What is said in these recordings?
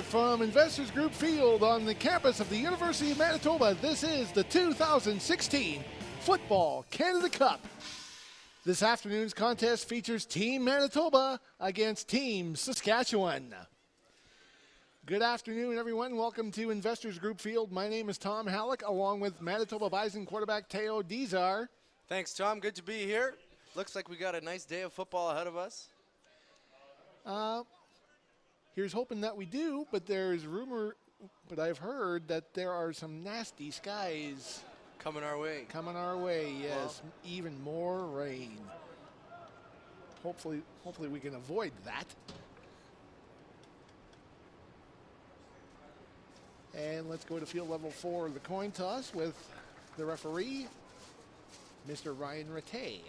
Live from Investors Group Field on the campus of the University of Manitoba, this is the 2016 Football Canada Cup. This afternoon's contest features Team Manitoba against Team Saskatchewan. Good afternoon, everyone. Welcome to Investors Group Field. My name is Tom Halleck, along with Manitoba Bison quarterback Teo Dizar. Thanks, Tom. Good to be here. Looks like we got a nice day of football ahead of us. Here's hoping that we do, but there's rumor, but I've heard that there are some nasty skies Coming our way. Yes, well, even more rain. Hopefully we can avoid that. And let's go to field level 4 of the coin toss with the referee, Mr. Ryan Rattay.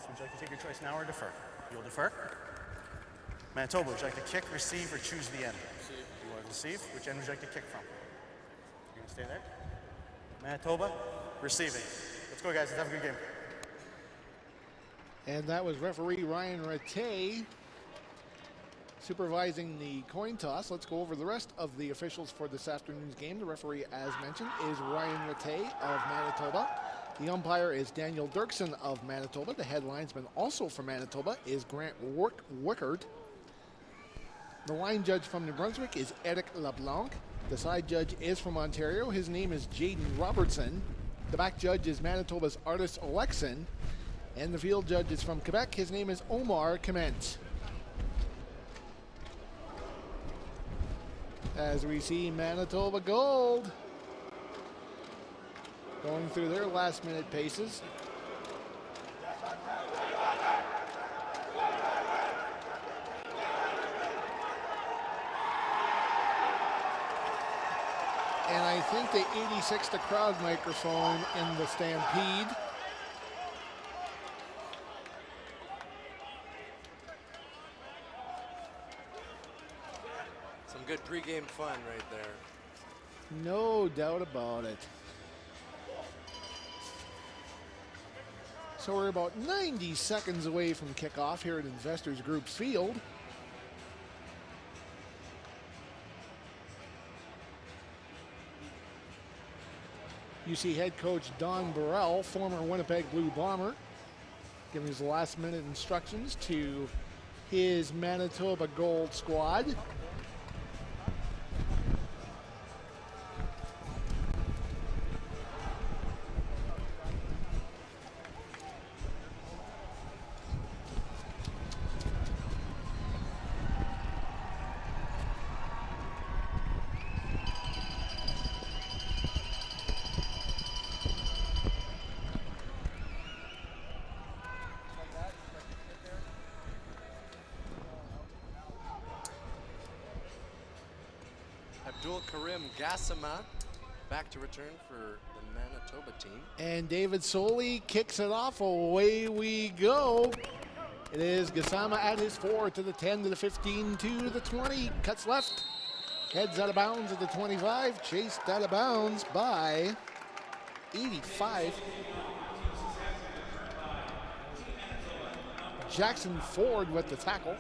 Would you like to take your choice now or defer? You'll defer. Manitoba, would you like to kick, receive, or choose the end? Receive. You want to receive? Which end would you like to kick from? You're going to stay there? Manitoba, receiving. Let's go, guys. Let's have a good game. And that was referee Ryan Rattay supervising the coin toss. Let's go over the rest of the officials for this afternoon's game. The referee, as mentioned, is Ryan Rattay of Manitoba. The umpire is Daniel Dirksen of Manitoba. The head linesman, also from Manitoba, is Grant Wickard. The line judge from New Brunswick is Eric LeBlanc. The side judge is from Ontario. His name is Jaden Robertson. The back judge is Manitoba's Artis Olekson. And the field judge is from Quebec. His name is Omar Clement. As we see Manitoba Gold going through their last-minute paces. And I think they 86 the crowd microphone in the Stampede. Some good pregame fun right there. No doubt about it. So we're about 90 seconds away from kickoff here at Investors Group Field. You see head coach Don Burrell, former Winnipeg Blue Bomber, giving his last-minute instructions to his Manitoba Gold squad. Karim Gassama back to return for the Manitoba team. And David Soley kicks it off. Away we go. It is Gassama at his 4 to the 10 to the 15 to the 20. Cuts left. Heads out of bounds at the 25. Chased out of bounds by 85. Jackson Ford with the tackle.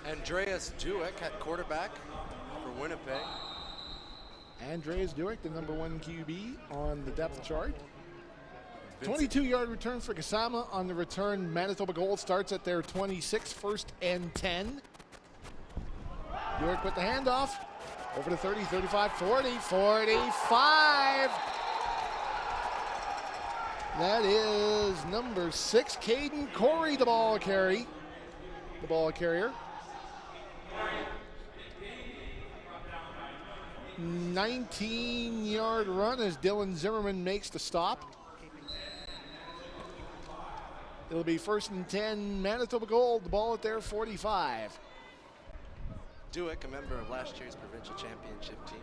Andreas Dueck at quarterback for Winnipeg. Andreas Dueck, the number 1 QB on the depth chart. 22-yard return for Gassama on the return. Manitoba Gold starts at their 26, 1st and 10. Dueck with the handoff. Over to 30, 35, 40, 45. That is number 6, Caden Corey, the ball carrier. 19-yard run as Dylan Zimmerman makes the stop. It'll be 1st and 10, Manitoba Gold, the ball at their 45. Duick, a member of last year's provincial championship team.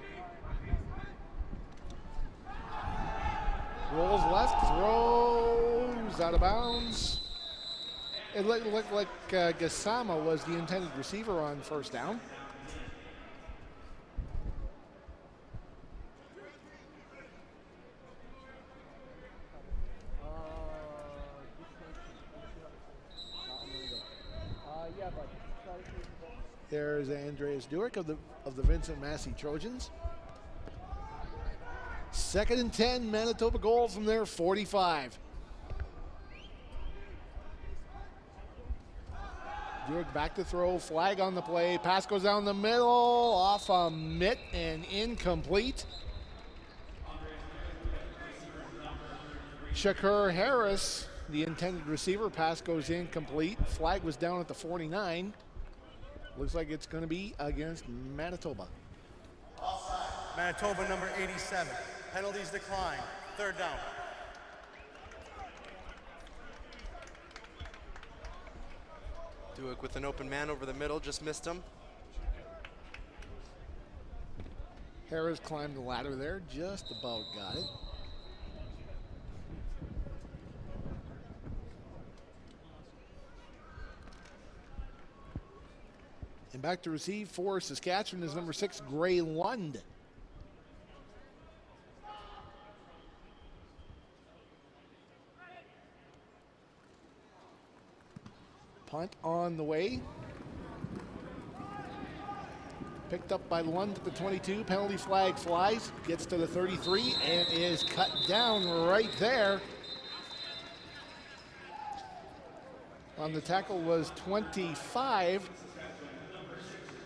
Rolls left, throws out of bounds. It looked like Gasama was the intended receiver on 1st down. There's Andreas Duick of the Vincent Massey Trojans. 2nd and 10, Manitoba Gold from their 45. Duick back to throw, flag on the play, pass goes down the middle, off a mitt and incomplete. Shakur Harris, the intended receiver, pass goes incomplete. Flag was down at the 49. Looks like it's going to be against Manitoba. Manitoba number 87. Penalties declined. 3rd down. Duick with an open man over the middle, just missed him. Harris climbed the ladder there, just about got it. And back to receive for Saskatchewan is number 6, Gray Lund. Punt on the way. Picked up by Lund at the 22. Penalty flag flies. Gets to the 33 and is cut down right there. On the tackle was 25.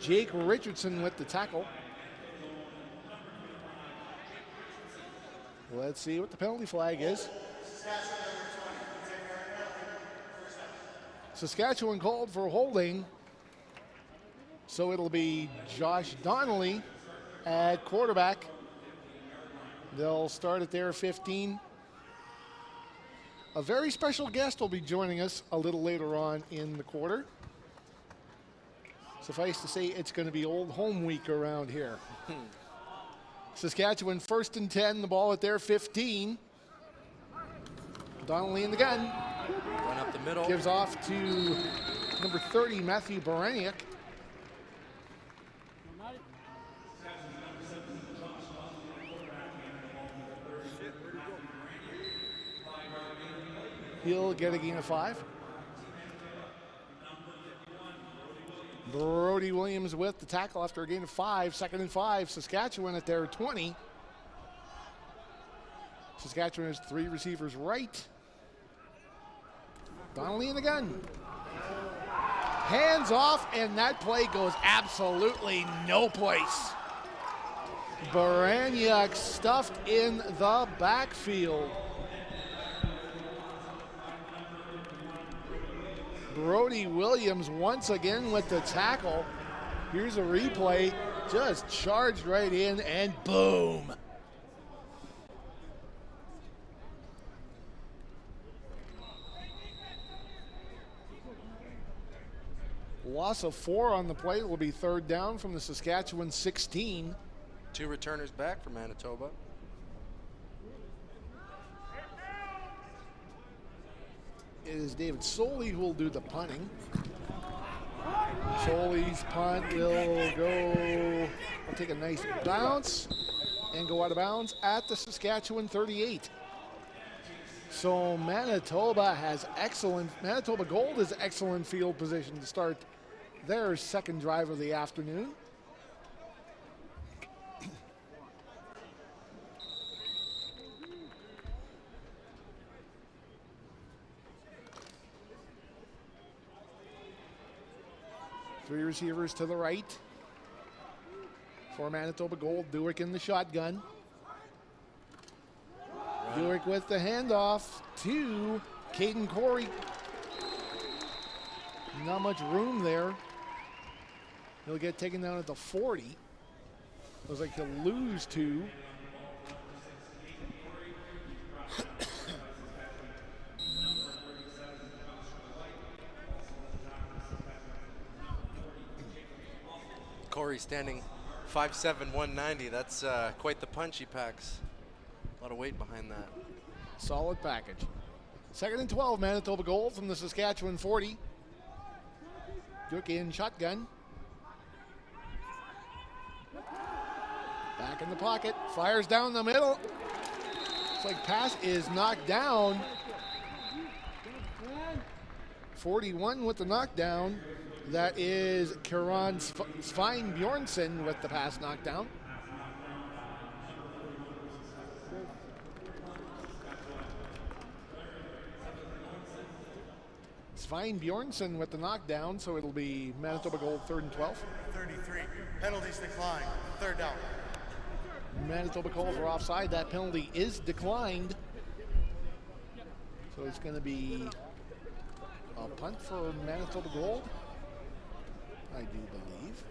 Jake Richardson with the tackle. Let's see what the penalty flag is. Saskatchewan called for holding. So it'll be Josh Donnelly at quarterback. They'll start at their 15. A very special guest will be joining us a little later on in the quarter. Suffice to say, it's going to be old home week around here. Saskatchewan 1st and 10, the ball at their 15. Donnelly in the gun. Run up the middle. Gives off to number 30, Matthew Baraniak. He'll get a gain of 5. Brody Williams with the tackle after a gain of 5. 2nd and 5, Saskatchewan at their 20. Saskatchewan has 3 receivers right. Donnelly in the gun. Hands off, and that play goes absolutely no place. Baraniak stuffed in the backfield. Brody Williams once again with the tackle. Here's a replay. Just charged right in and boom. Loss of 4 on the play. Will be 3rd down from the Saskatchewan 16. 2 returners back for Manitoba. It is David Soley who will do the punting. Soley's punt will go, will take a nice bounce and go out of bounds at the Saskatchewan 38. So Manitoba Gold has excellent field position to start their 2nd drive of the afternoon. Three receivers to the right for Manitoba Gold. Duick in the shotgun. Duick with the handoff to Caden Corey. Not much room there. He'll get taken down at the 40. Looks like he'll lose 2. Murray standing 5'7", 190. That's quite the punch he packs. A lot of weight behind that. Solid package. 2nd and 12, Manitoba goal from the Saskatchewan 40. Duke in shotgun. Back in the pocket, fires down the middle. It's like pass is knocked down. 41 with the knockdown. That is Kieran Svein Bjornsson with the pass knockdown. Svein Bjornsson with the knockdown, so it'll be Manitoba goal 3rd and 12. 33. Penalties declined. 3rd down. Manitoba calls are offside. That penalty is declined. So it's going to be a punt for Manitoba goal, I do believe.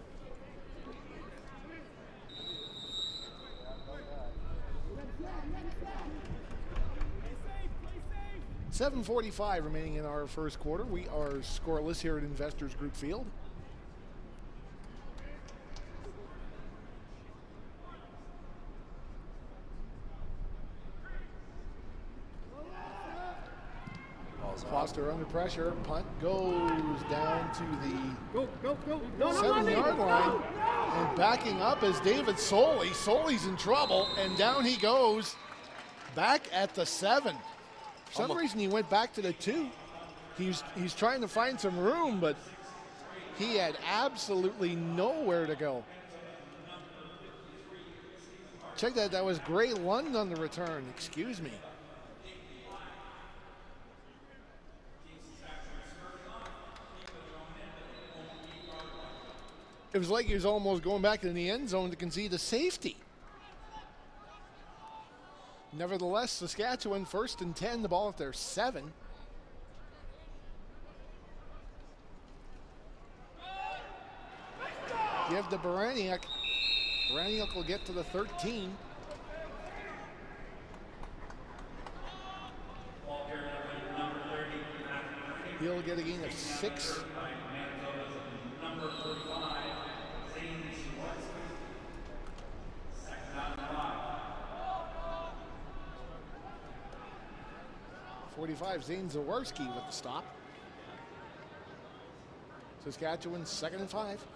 $7:45 remaining in our first quarter. We are scoreless here at Investors Group Field. Foster under pressure. Punt goes down to the 7-yard line. And backing up is David Soley. Soley's in trouble, and down he goes. Back at the 7. For some reason, he went back to the 2. He's trying to find some room, but he had absolutely nowhere to go. Check that. That was Gray Lund on the return. Excuse me. It was like he was almost going back in the end zone to concede a safety. Nevertheless, Saskatchewan 1st and 10, the ball at their 7. Give to Baraniak. Baraniak will get to the 13. He'll get a gain of 6. Zane Zawarski with the stop. Saskatchewan 2nd and 5.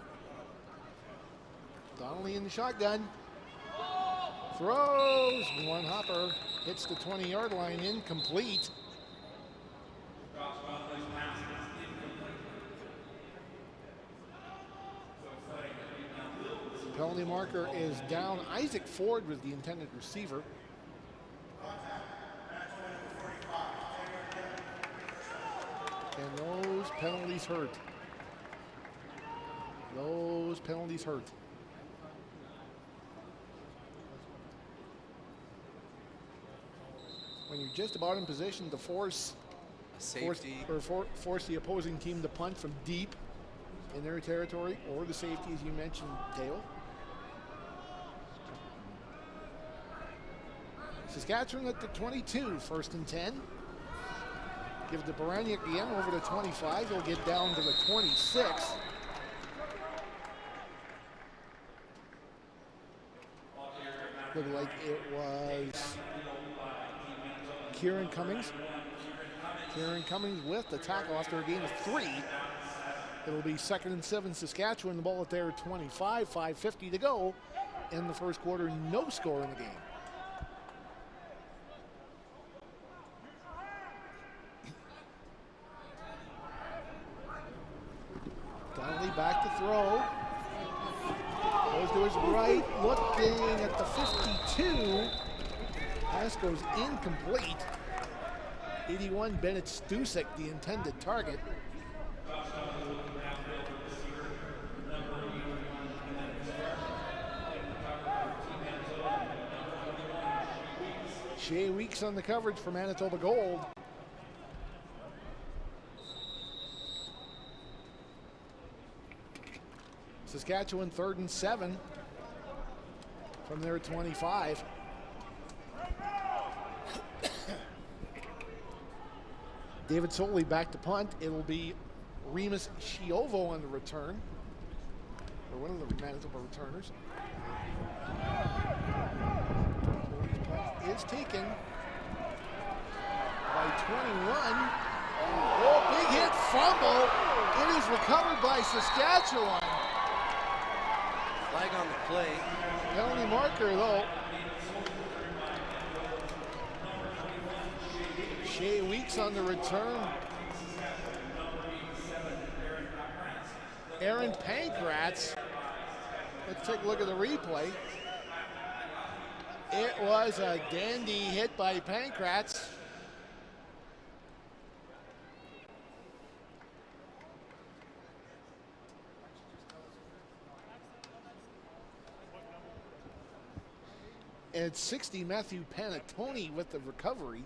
Donnelly in the shotgun. Throws. One hopper. Hits the 20-yard line. Incomplete. Penalty marker is down. Isaac Ford was the intended receiver. And those penalties hurt. Those penalties hurt. When you're just about in position to force the opposing team to punt from deep in their territory, or the safety, as you mentioned, Dale. Saskatchewan at the 22, 1st and 10. Give it to Baraniak again over to 25. He'll get down to the 26. Looked like it was Kieran Cummings. Kieran Cummings with the tackle after a gain of 3. It'll be 2nd and 7 Saskatchewan. The ball at their 25. 5:50 to go in the first quarter. No score in the game. Donnelly back to throw. Goes to his right, looking at the 52. Pass goes incomplete. 81, Bennett Stusek, the intended target. Shea Weeks on the coverage for Manitoba Gold. Saskatchewan 3rd and 7 from their 25. David Soley back to punt. It'll be Remus Chiovo on the return. or one of the Manitoba returners. Is taken by 21. Oh, big hit fumble. It is recovered by Saskatchewan. Flag on the play. Penalty marker though. Shea Weeks on the return. Aaron Pankratz. Let's take a look at the replay. It was a dandy hit by Pankratz. And it's 60, Matthew Panettone with the recovery.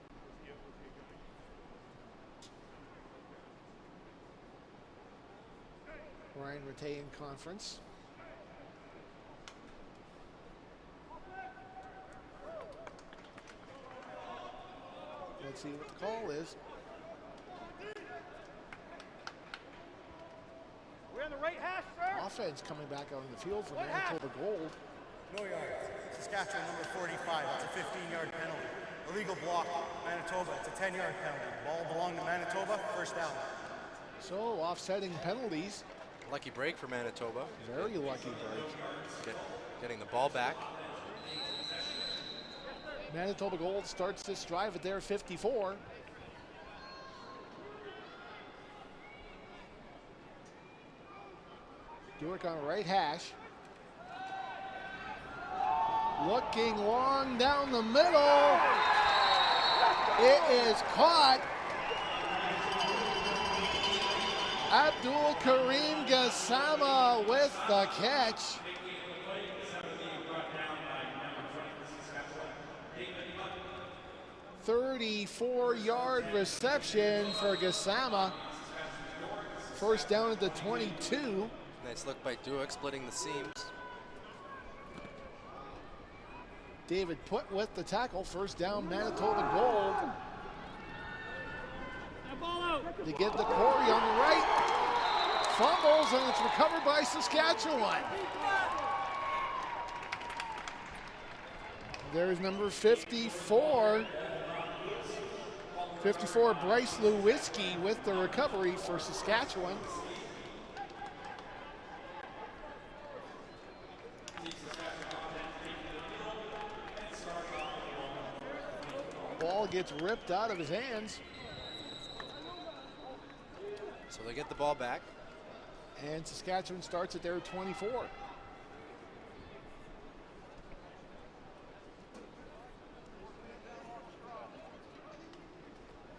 Ryan Rattay in conference. Let's see what the call is. We're on the right hash, sir. Offense coming back out on the field for Manitoba Gold. No yards. Saskatchewan number 45. That's a 15-yard penalty. Illegal block. Manitoba. It's a 10-yard penalty. Ball belonged to Manitoba. First down. So offsetting penalties. Lucky break for Manitoba. Very lucky break. Getting the ball back. Manitoba Gold starts this drive at their 54. Durick on right hash. Looking long down the middle. It is caught. Abdul Karim Gassama with the catch. "34-yard reception for Gassama. First down at the 22. Nice look by Duick, splitting the seams. David Put with the tackle. First down, Manitoba Gold. They get the Corey on the right. Fumbles, and it's recovered by Saskatchewan. There's number 54. 54, Bryce Lewiski with the recovery for Saskatchewan. Ball gets ripped out of his hands. So they get the ball back. And Saskatchewan starts at their 24.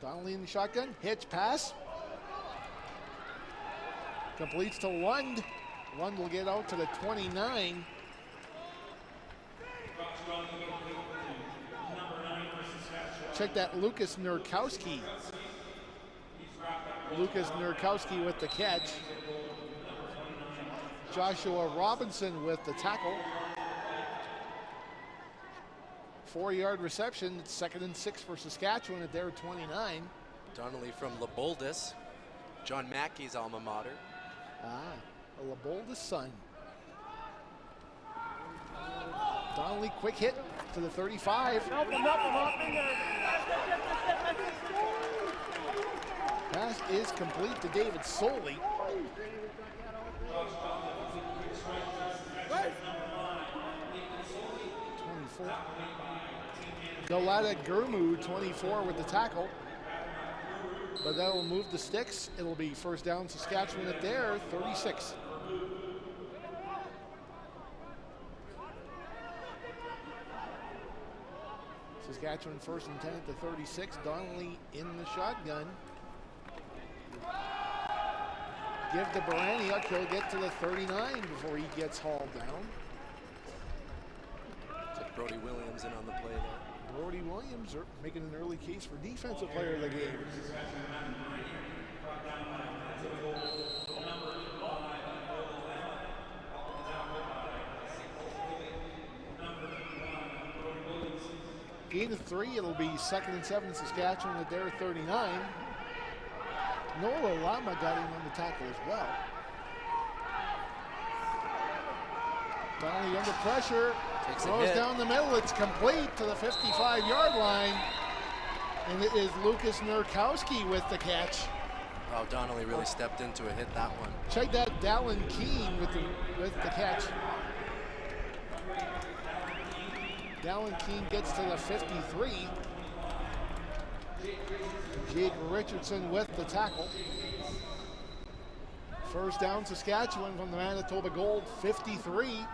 Donnelly in the shotgun, hitch pass. Completes to Lund. Lund will get out to the 29. Check that, Lucas Nurkowski. Lucas Nurkowski with the catch. Joshua Robinson with the tackle. 4-yard reception. It's 2nd and 6 for Saskatchewan at their 29. Donnelly from Leboldus, John Mackey's alma mater. A Leboldus son. Donnelly, quick hit to the 35. Help him up in there. Pass is complete to David Soley. Galata Gurmu, 24 with the tackle. But that will move the sticks. It'll be first down Saskatchewan at their 36. Saskatchewan first and 10 at the 36. Donnelly in the shotgun. Give to Baraniuk. He'll get to the 39 before he gets hauled down. It's like Brody Williams in on the play there. Brody Williams are making an early case for defensive player of the game. Gain of 3, it'll be 2nd and 7 Saskatchewan at their 39. Nola Lama got him on the tackle as well. Donnelly under pressure. Takes a Throws hit. down the middle. It's complete to the 55-yard line. And it is Lucas Nurkowski with the catch. Oh, Donnelly really stepped into it, hit that one. Check that, Dallin Keene with the catch. Dallin Keene gets to the 53. Jake Richardson with the tackle. First down, Saskatchewan from the Manitoba Gold, 53.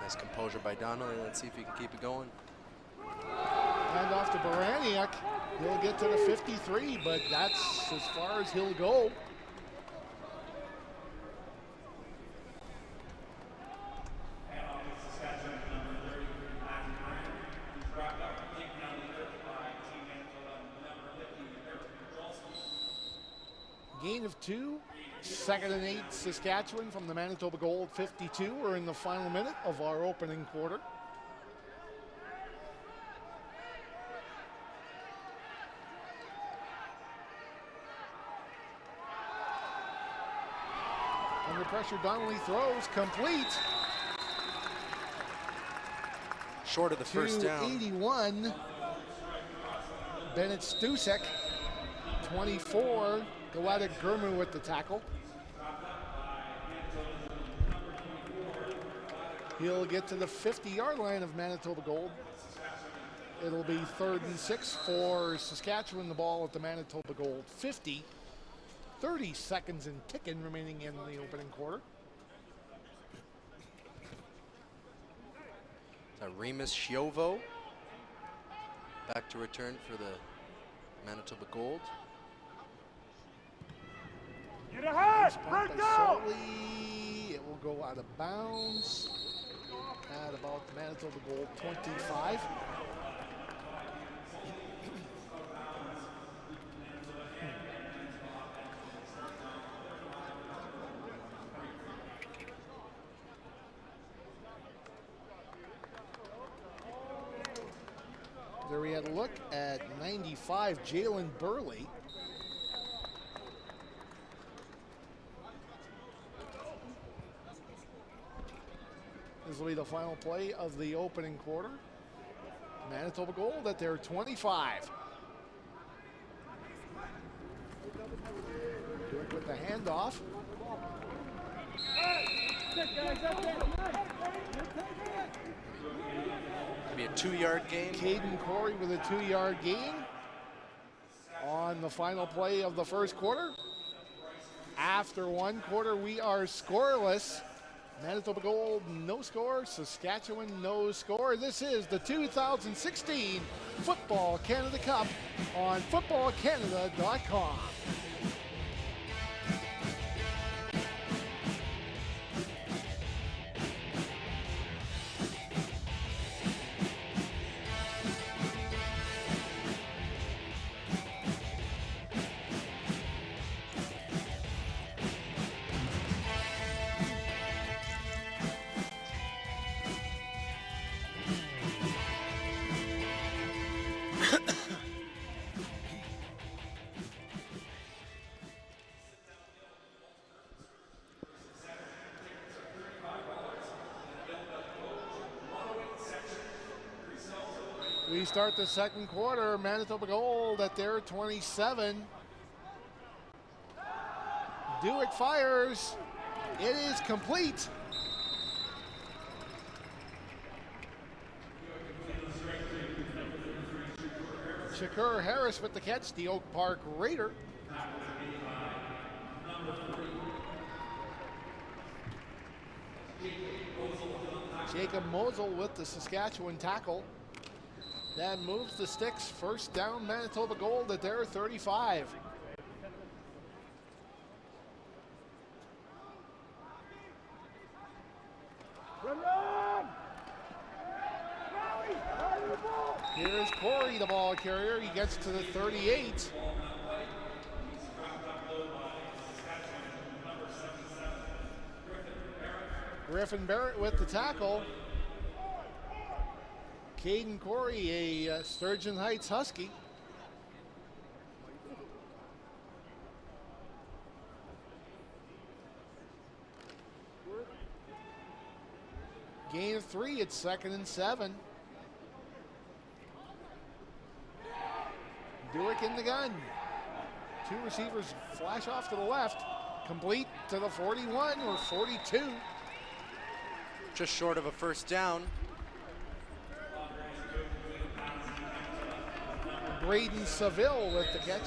Nice composure by Donnelly. Let's see if he can keep it going. Hand off to Baraniak. He'll get to the 53, but that's as far as he'll go. Gain of 2, 2nd and 8 Saskatchewan from the Manitoba Gold 52. We're in the final minute of our opening quarter. Under pressure, Donnelly throws, complete. Short of the first down. 81. Bennett Stusek, 24. Galatic Gurmu with the tackle. He'll get to the 50-yard line of Manitoba Gold. It'll be 3rd and 6 for Saskatchewan. The ball at the Manitoba Gold 50. 30 seconds and ticking remaining in the opening quarter. Remus Shiovo back to return for the Manitoba Gold. Get ahead! Punt Break by down! Sully. It will go out of bounds at about the Manitoba Gold 25. There we had a look at 95, Jalen Burley. This will be the final play of the opening quarter. Manitoba Gold at their 25. Good with the handoff. Maybe a 2-yard gain. Caden Corey with a 2-yard gain on the final play of the first quarter. After one quarter, we are scoreless. Manitoba Gold, no score. Saskatchewan, no score. This is the 2016 Football Canada Cup on footballcanada.com. We start the second quarter. Manitoba Gold at their 27. Dewitt fires. It is complete. Shakur Harris with the catch, the Oak Park Raider. Jacob Mosel with the Saskatchewan tackle. That moves the sticks. First down, Manitoba Gold at their 35. Here's Corey, the ball carrier. He gets to the 38. Griffin Barrett with the tackle. Caden Corey, a Sturgeon Heights Husky. Gain of 3, it's 2nd and 7. Dewick in the gun. 2 receivers flash off to the left. Complete to the 41 or 42. Just short of a first down. Braden Seville with the catch.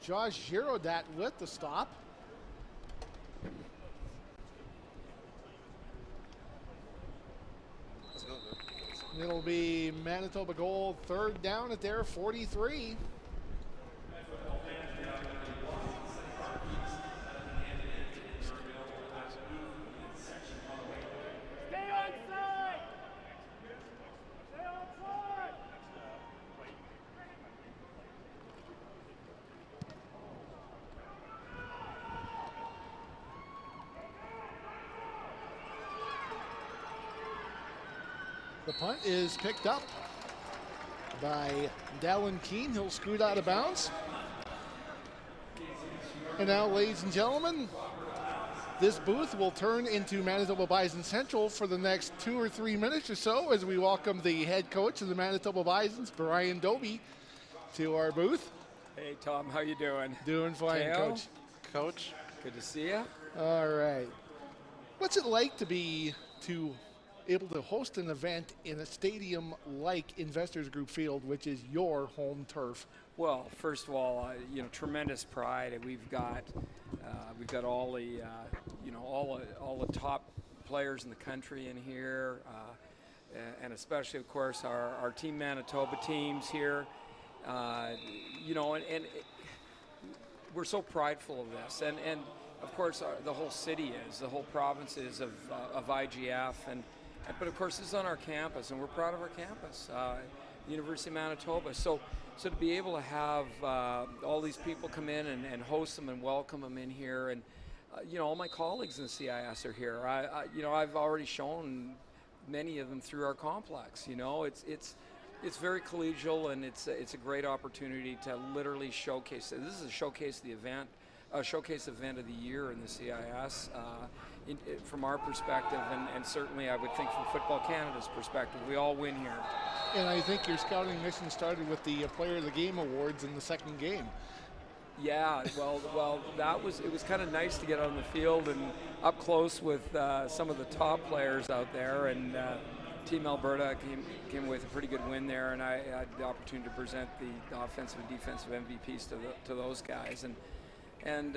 Josh Girodat with the stop. It'll be Manitoba goal, 3rd down at their 43. Stay onside! Stay onside! The punt is picked up by Dallin Keene. He'll scoot out of bounds. And now, ladies and gentlemen, this booth will turn into Manitoba Bison Central for the next 2 or 3 minutes or so as we welcome the head coach of the Manitoba Bisons, Brian Doby, to our booth. Hey, Tom, how you doing? Doing fine, Teo? Coach. Coach. Good to see you. All right. What's it like to be able to host an event in a stadium like Investors Group Field, which is your home turf? Well, first of all, tremendous pride. We've got all the, all the top players in the country in here, and especially, of course, our Team Manitoba teams here. And we're so prideful of this, and of course, the whole city is, the whole province is of IGF, but of course, this is on our campus, and we're proud of our campus, University of Manitoba. So to be able to have all these people come in and host them and welcome them in here, and all my colleagues in the CIS are here. I've already shown many of them through our complex. It's very collegial, and it's a great opportunity to literally showcase. This is a showcase event of the year in the CIS. From our perspective, and certainly I would think from Football Canada's perspective, we all win here. And I think your scouting mission started with the Player of the Game awards in the second game. Yeah, well, it was kind of nice to get on the field and up close with some of the top players out there, and Team Alberta came with a pretty good win there, and I had the opportunity to present the offensive and defensive MVPs to those guys, and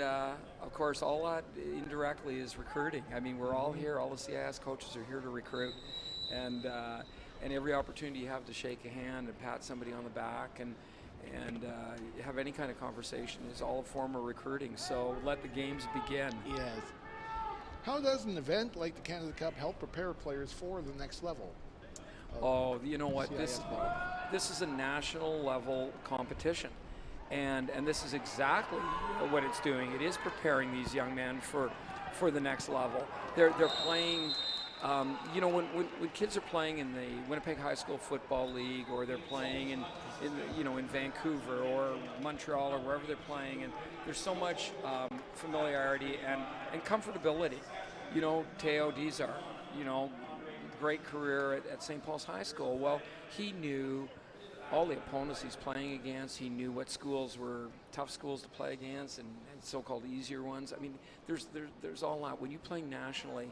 of course, all that indirectly is recruiting. I mean, we're all here. All the CIS coaches are here to recruit, and every opportunity you have to shake a hand and pat somebody on the back and have any kind of conversation is all a form of recruiting. So let the games begin. Yes. How does an event like the Canada Cup help prepare players for the next level? Oh, you know what? CIS ball? This is a national level competition. And this is exactly what it's doing. It is preparing these young men for the next level. They're playing, when kids are playing in the Winnipeg High School Football League, or they're playing in Vancouver or Montreal or wherever they're playing, and there's so much familiarity and comfortability. Teo Dizar, great career at St. Paul's High School. Well, he knew all the opponents he's playing against. He knew what schools were tough schools to play against and so-called easier ones. I mean, there's all that. When you play nationally,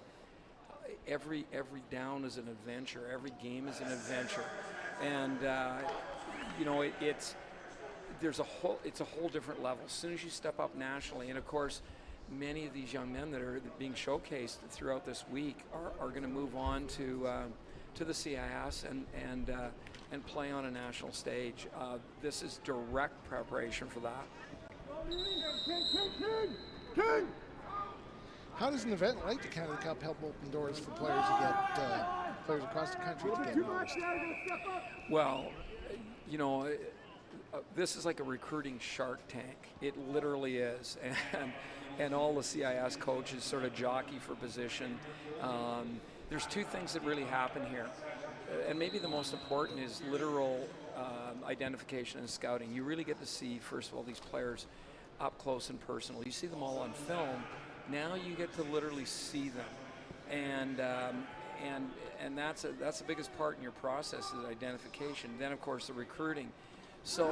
every down is an adventure. Every game is an adventure, and it's a whole different level. As soon as you step up nationally, and of course, many of these young men that are being showcased throughout this week are going to move on to the CIS and play on a national stage. This is direct preparation for that. How does an event like the Canada Cup help open doors for players to get players across the country to get noticed? Well, this is like a recruiting Shark Tank. It literally is, and all the CIS coaches sort of jockey for position. There's two things that really happen here, and maybe the most important is literal identification and scouting. You really get to see, first of all, these players up close and personal. You see them all on film. Now you get to literally see them, and that's the biggest part in your process is identification. Then of course the recruiting. So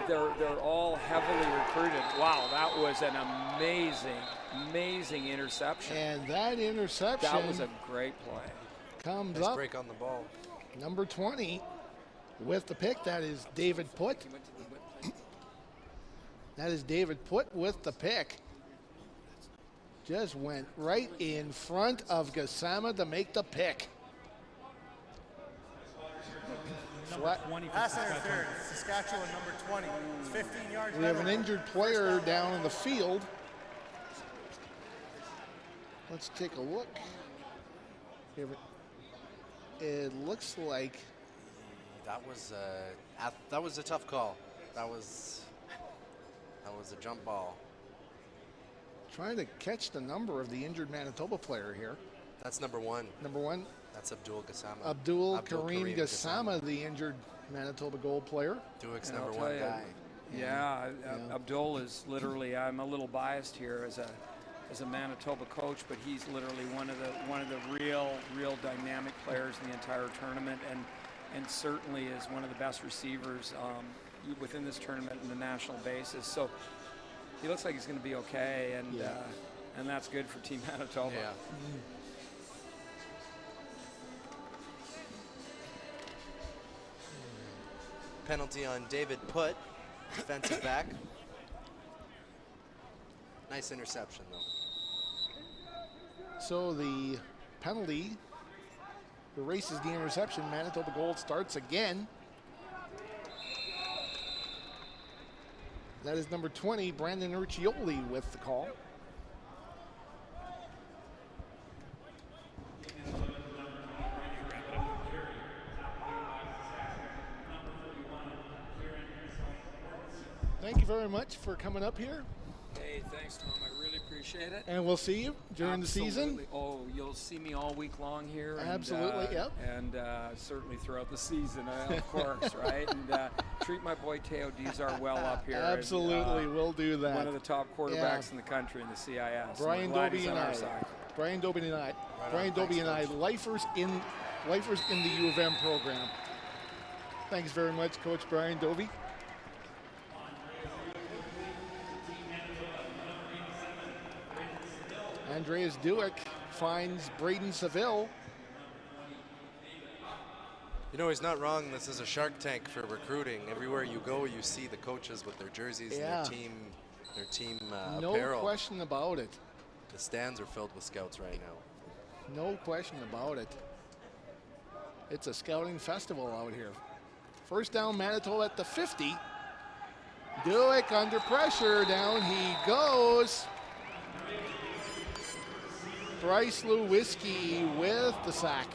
they're all heavily recruited. Wow, that was an amazing interception. And that interception, that was a great play. Comes Nice up. break on the ball. Number 20 with the pick. That is David Putt. That is David Putt with the pick. Just went right in front of Gassama to make the pick. Flat. 20 for Pass Saskatchewan. interference. Saskatchewan number 20. It's 15 yards. We have an penalty. injured player down in the field. Let's take a look. It looks like That was a tough call. That was a jump ball. trying to catch the number of the injured Manitoba player here. That's number 1. Number 1, That's Abdul Gassama. Abdul Kareem Gassama, the injured Manitoba goal player. Duick's And I'll number tell 1 you, guy. Yeah, Abdul is literally. I'm a little biased here as a Manitoba coach, but he's literally one of the real dynamic players in the entire tournament, and certainly is one of the best receivers within this tournament on a national basis. So he looks like he's going to be okay, and that's good for Team Manitoba. Yeah. Penalty on David Putt, defensive back. Nice interception, though. So the penalty erases the interception. Manitoba goal starts again. That is number 20, Brandon Urcioli with the call. Thank you very much for coming up here, Hey, thanks, Tom. I really appreciate it. and we'll see you during the season. Absolutely. Oh, you'll see me all week long here. Absolutely, yep. And certainly throughout the season, of course, right? And treat my boy Teo Dizar well up here. Absolutely, we'll do that. One of the top quarterbacks in the country in the CIS. Brian I'm glad Doby he's and on our I. side. Brian Doby and I. Brian Thanks, Doby and I, Coach. lifers in the U of M program. Thanks very much, Coach Brian Doby. Andreas Duick finds Braden Seville. You know, he's not wrong. This is a Shark Tank for recruiting. Everywhere you go, you see the coaches with their jerseys Yeah. and their team No apparel. question about it. The stands are filled with scouts right now. No question about it. It's a scouting festival out here. First down, Manitoba at the 50. Duick under pressure. Down he goes. Bryce Lewiski with the sack.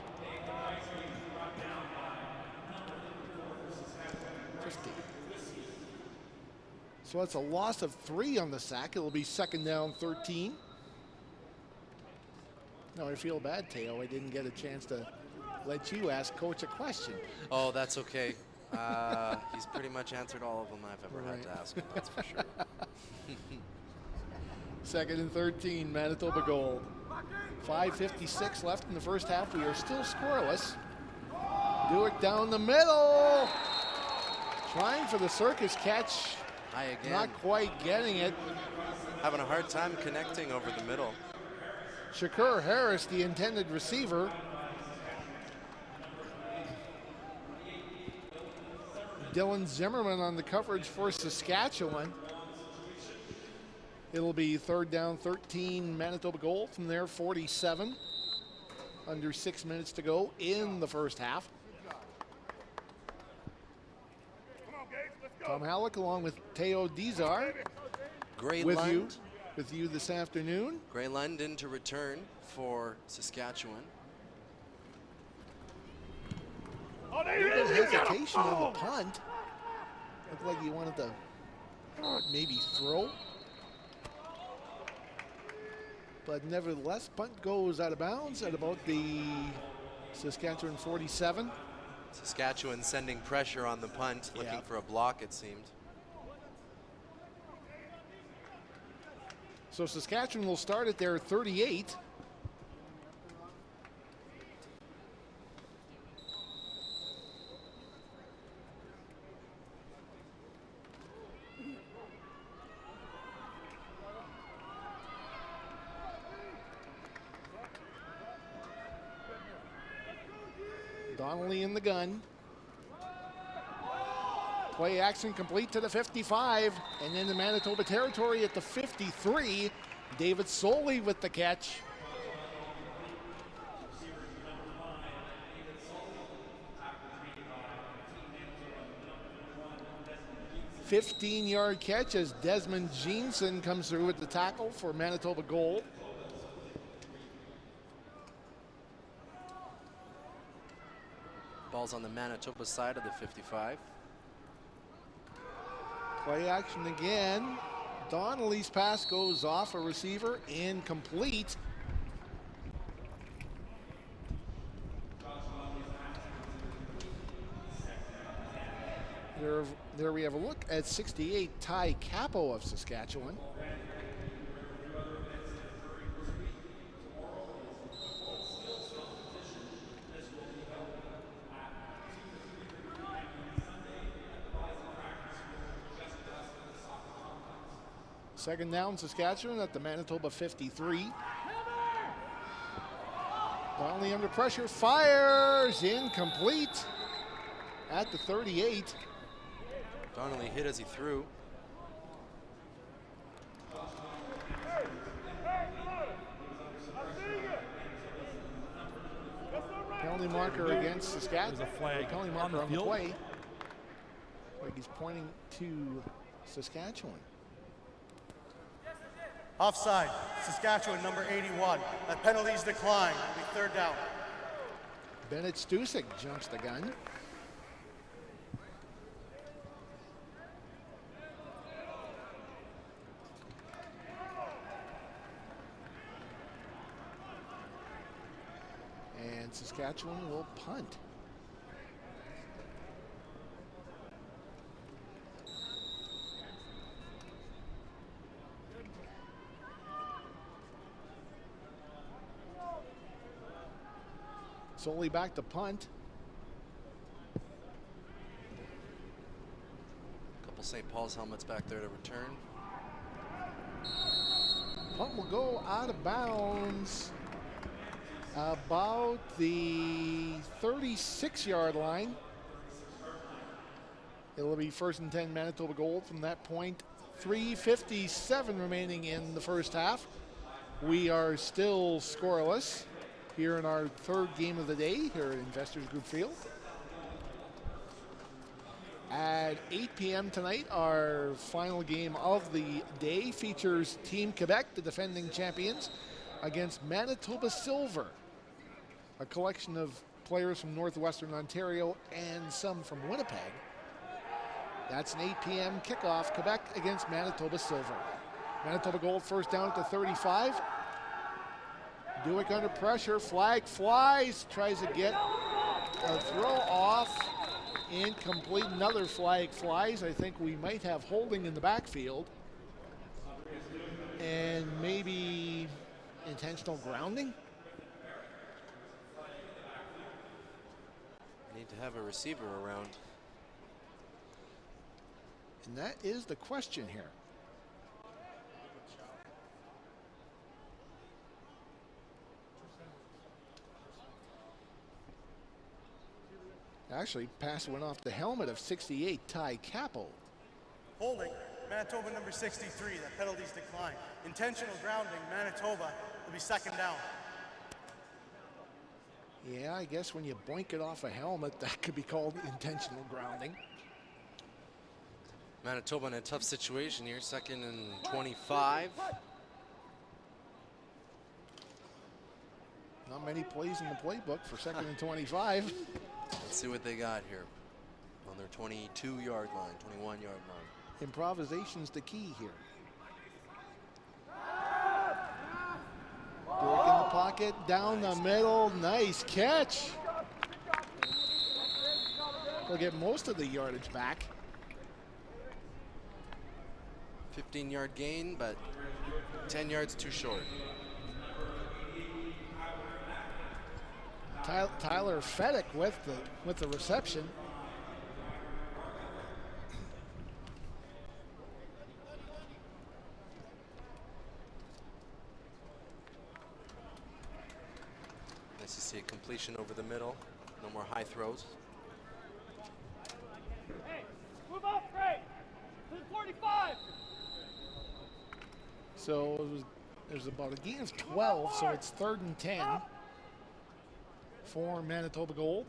50. So it's a loss of 3 on the sack. It'll be second down 13. No, I feel bad, Teo. I didn't get a chance to let you ask Coach a question. Oh, that's okay. He's pretty much answered all of them I've ever had to ask him, that's for sure. Second and 13, Manitoba goal. 5:56 left in the first half. We are still scoreless. Duick down the middle. Trying for the circus catch. High again. Not quite getting it. Having a hard time connecting over the middle. Shakur Harris, the intended receiver. Dylan Zimmerman on the coverage for Saskatchewan. It'll be third down 13, Manitoba goal from their 47. Under 6 minutes to go in the first half. Tom Halleck along with Teo Dizar Gray with Lund. you this afternoon. Gray Lund in to return for Saskatchewan. Hesitation on the punt. Looked like he wanted to maybe throw. But nevertheless, punt goes out of bounds at about the Saskatchewan 47. Saskatchewan sending pressure on the punt, looking Yeah. for a block, it seemed. So Saskatchewan will start at their 38. Donnelly in the gun. Play action complete to the 55, and in the Manitoba territory at the 53. David Soley with the catch. "15-yard catch as Desmond Jeanson comes through with the tackle for Manitoba goal. Ball's on the Manitoba side of the 55. Play action again. Donnelly's pass goes off a receiver, incomplete. There we have a look at 68, Ty Capo of Saskatchewan. Second down, Saskatchewan at the Manitoba 53. Donnelly under pressure, fires, incomplete at the 38. Donnelly hit as he threw. Penalty marker against Saskatchewan. There's a flag Penalty marker on the field. play. Like he's pointing to Saskatchewan. Offside, Saskatchewan, number 81. That penalty's declined. It'll be third down. Bennett Stusik jumps the gun. And Saskatchewan will punt. Solely back to punt. Couple St. Paul's helmets back there to return. Punt will go out of bounds about the 36-yard line. It'll be first and 10 Manitoba goal from that point. 3:57 remaining in the first half. We are still scoreless here in our third game of the day here at Investors Group Field. At 8 p.m. tonight, our final game of the day features Team Quebec, the defending champions, against Manitoba Silver, a collection of players from Northwestern Ontario and some from Winnipeg. That's an 8 p.m. kickoff, Quebec against Manitoba Silver. Manitoba Gold first down at the 35. Duick under pressure, flag flies, tries to get a throw off, incomplete, another flag flies. I think we might have holding in the backfield and maybe intentional grounding. Need to have a receiver around. And that is the question here. Actually, pass went off the helmet of 68, Ty Capo. Holding, Manitoba number 63. That penalty's declined. Intentional grounding, Manitoba will be second down. Yeah, I guess when you boink it off a helmet, that could be called intentional grounding. Manitoba in a tough situation here, second and 25. Not many plays in the playbook for second and 25. Let's see what they got here on their 22-yard line, 21-yard line. Improvisation's the key here. Duick in the pocket, down the middle, nice catch. He'll get most of the yardage back. 15-yard gain, but 10 yards too short. Tyler Fedek with the reception. Nice to see a completion over the middle. No more high throws. Hey, move up, Ray. To the 45. So there's about a gain of 12, so it's 3rd and 10 for Manitoba Gold.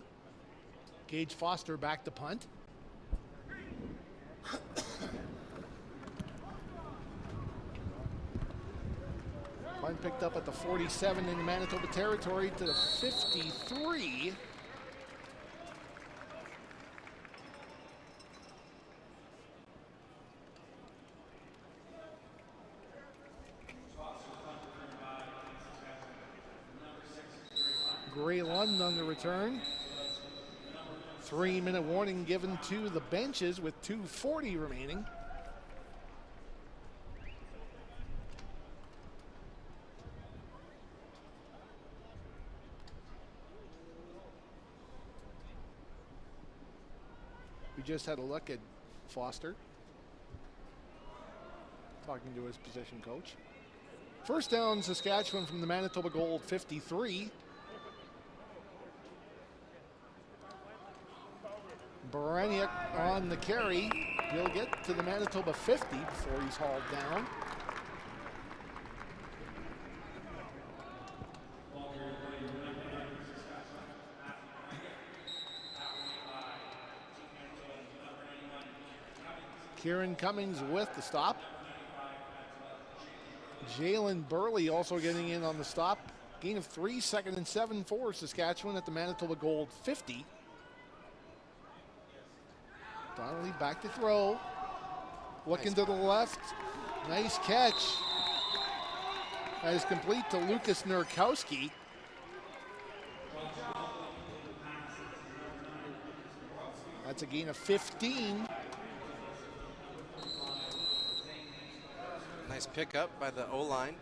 Gage Foster back to punt. Punt picked up at the 47 in Manitoba territory to the 53. Gray Lund on the return. 3-minute warning given to the benches with 2:40 remaining. We just had a look at Foster, talking to his position coach. First down, Saskatchewan from the Manitoba Gold 53. Baraniak on the carry. He'll get to the Manitoba 50 before he's hauled down. Kieran Cummings with the stop. Jalen Burley also getting in on the stop. Gain of 3, 2nd and 7 for Saskatchewan at the Manitoba Gold 50. Donnelly back to throw. Looking to the left. Nice catch. That is complete to Lucas Nurkowski. That's a gain of 15. Nice pickup by the O-line.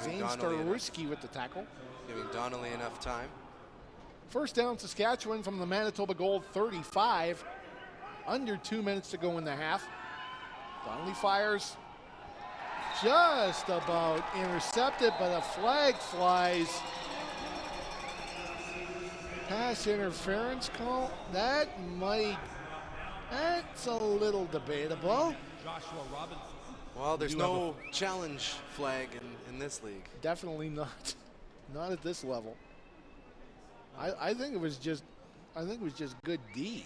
Zane Staruski with the tackle. Giving Donnelly enough time. First down, Saskatchewan from the Manitoba Gold 35. Under 2 minutes to go in the half. Donnelly fires. Just about intercepted, but a flag flies. Pass interference call. That's a little debatable. Joshua Robinson. Well, there's no challenge flag in this league. Definitely not. Not at this level. I think it was just good D.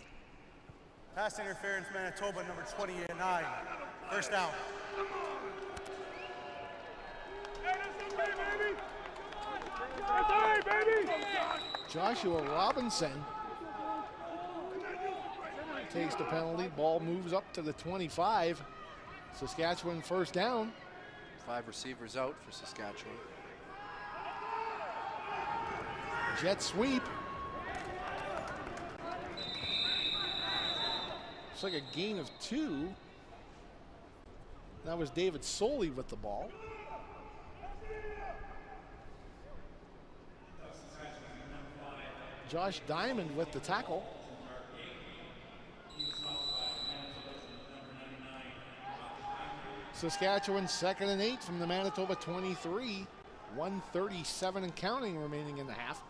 Pass interference, Manitoba, number 29. First down. Joshua Robinson takes the penalty. Ball moves up to the 25. Saskatchewan first down. 5 receivers out for Saskatchewan. Jet sweep. It's like a gain of 2. That was David Soley with the ball. Josh Diamond with the tackle. Saskatchewan 2nd and 8 from the Manitoba 23. 1:37 and counting remaining in the half.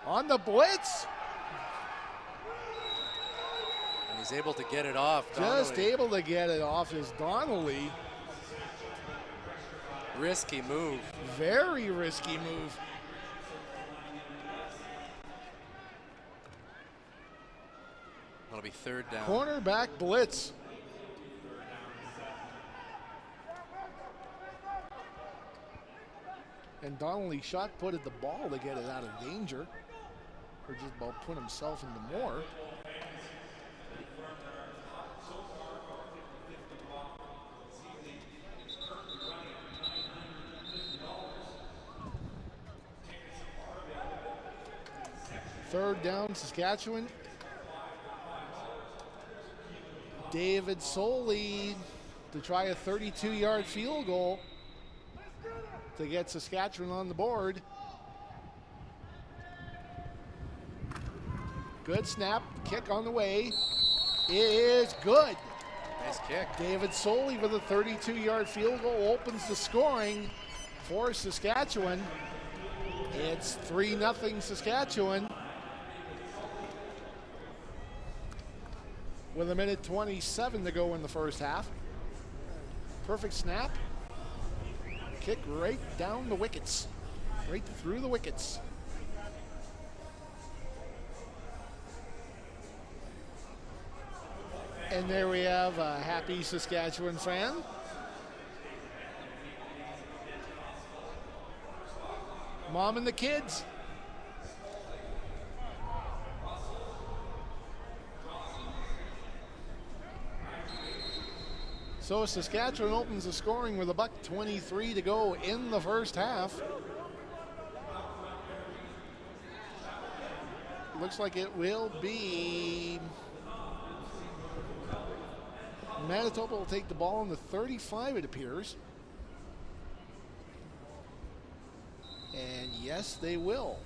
On the blitz. And he's able to get it off. Just Donnelly. able to get it off is Donnelly. Risky move. Very risky move. That'll be 3rd down. Cornerback blitz. And Donnelly shot putted the ball to get it out of danger. Or just about put himself into more. third down, Saskatchewan. David Soley to try a 32-yard field goal to get Saskatchewan on the board. Good snap, kick on the way. It is good. Nice kick. David Soley with a 32-yard field goal opens the scoring for Saskatchewan. It's 3-0 Saskatchewan. With 1:27 to go in the first half. Perfect snap. Kick right down the wickets. Right through the wickets. And there we have a happy Saskatchewan fan. Mom and the kids. So Saskatchewan opens the scoring with $1:23 to go in the first half. Looks like it will be Manitoba will take the ball on the 35, it appears. And yes, they will.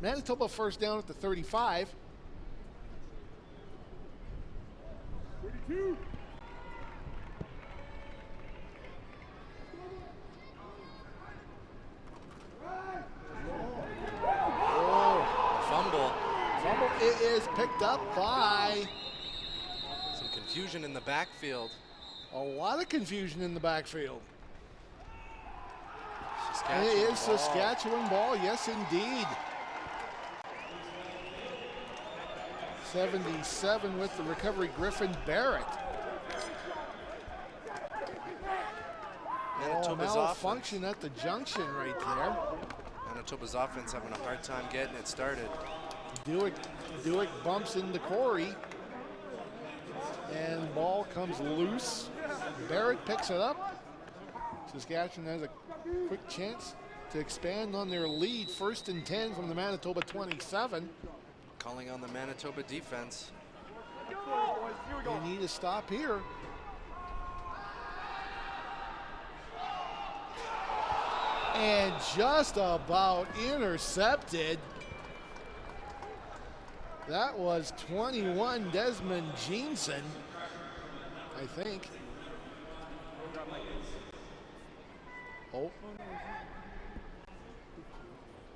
Manitoba first down at the 35. 32. Fumble. Fumble. It is picked up by Some confusion in the backfield. a lot of confusion in the backfield. And Saskatchewan it is ball. Saskatchewan ball, yes indeed. 77 with the recovery, Griffin Barrett. Manitoba's Malfunction at the junction right there. Manitoba's offense having a hard time getting it started. Dewick bumps into Corey. And ball comes loose. Barrett picks it up. Saskatchewan has a quick chance to expand on their lead. 1st and 10 from the Manitoba 27. Calling on the Manitoba defense. They need to stop here. And just about intercepted. That was 21 Desmond Jeanson, I think. Oh.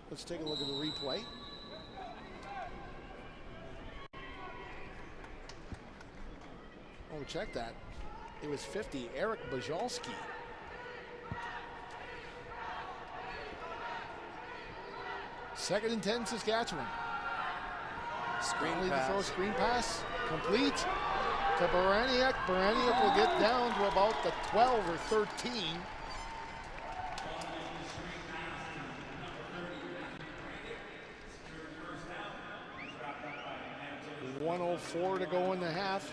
Let's take a look at the replay. Oh, check that. It was 50, Eric Bajalski. Second and 10, Saskatchewan. Screen Only to throw a pass. screen pass, complete to Baraniak. Baraniak will get down to about the 12 or 13. .104 to go in the half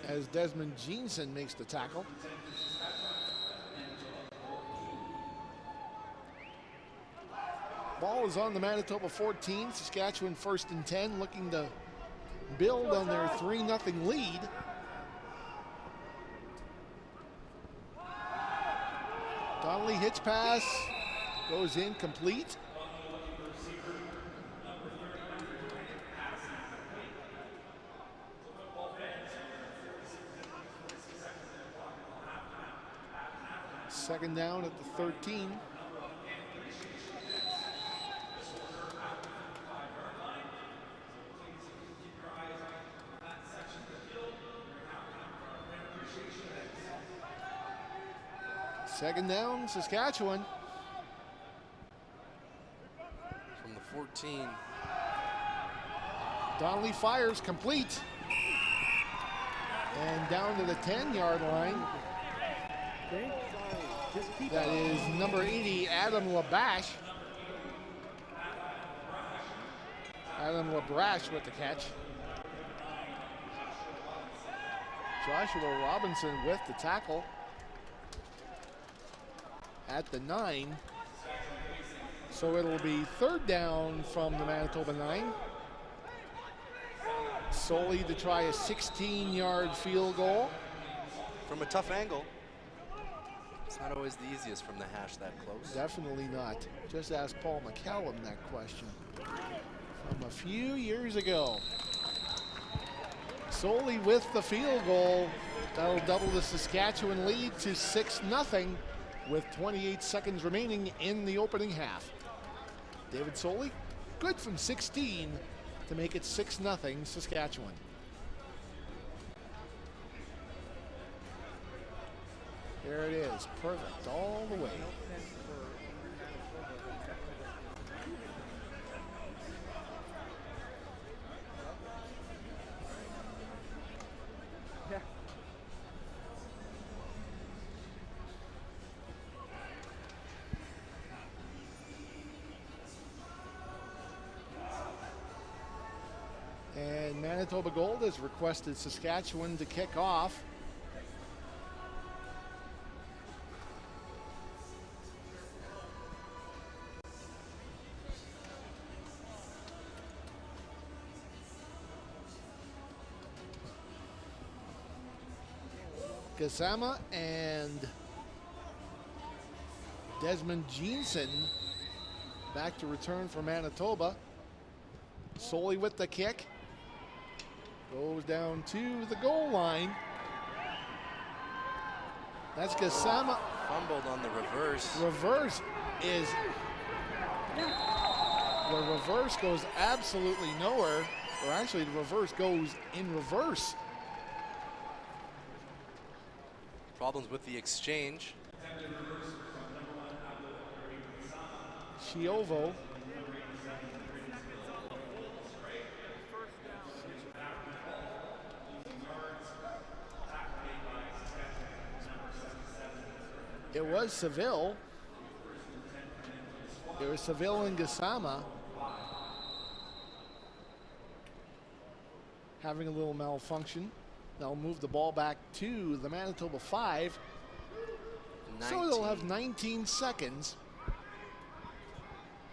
as Desmond Jeanson makes the tackle. Ball is on the Manitoba 14. Saskatchewan 1st and 10, looking to build on their 3-0 lead. Donnelly hitch pass goes incomplete. Second down at the 13. Second down, Saskatchewan. From the 14. Donnelly fires, complete. And down to the 10-yard line. That is number 80, Adam Labash. Adam Labrash with the catch. Joshua Robinson with the tackle. At the 9. So it'll be third down from the Manitoba 9. Solely to try a 16-yard field goal. From a tough angle. It's not always the easiest from the hash that close. Definitely not. Just ask Paul McCallum that question from a few years ago. Solely with the field goal. That'll double the Saskatchewan lead to 6-0 with 28 seconds remaining in the opening half. David Soley, good from 16 to make it 6-0 Saskatchewan. There it is, perfect all the way. And Manitoba Gold has requested Saskatchewan to kick off. Gazama and Desmond Jeanson back to return for Manitoba. Solely with the kick. Goes down to the goal line. That's Gazama. Fumbled on the reverse. Reverse is... The reverse goes absolutely nowhere. Or actually, the reverse goes in reverse. Problems with the exchange. Chiovo. It was Seville. It was Seville and Gassama having a little malfunction. They'll move the ball back to the Manitoba 5. 19. So they'll have 19 seconds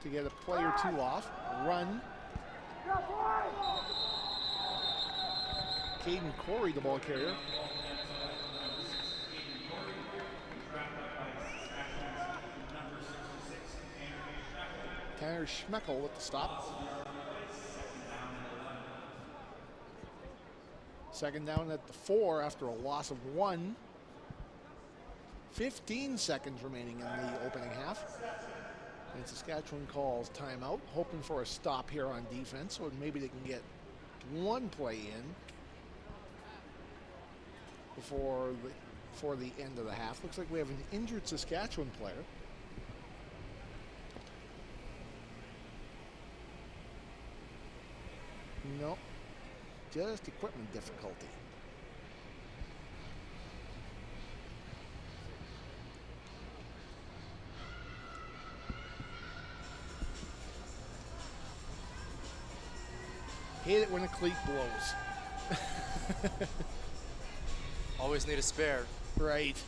to get a play or two off. Run. Caden Corey, the ball carrier. Tanner Schmeckel with the stop. Second down at the 4 after a loss of 1. 15 seconds remaining in the opening half. And Saskatchewan calls timeout, hoping for a stop here on defense, so maybe they can get one play in before the end of the half. Looks like we have an injured Saskatchewan player. No, just equipment difficulty. Hate it when a cleat blows. Always need a spare. Right.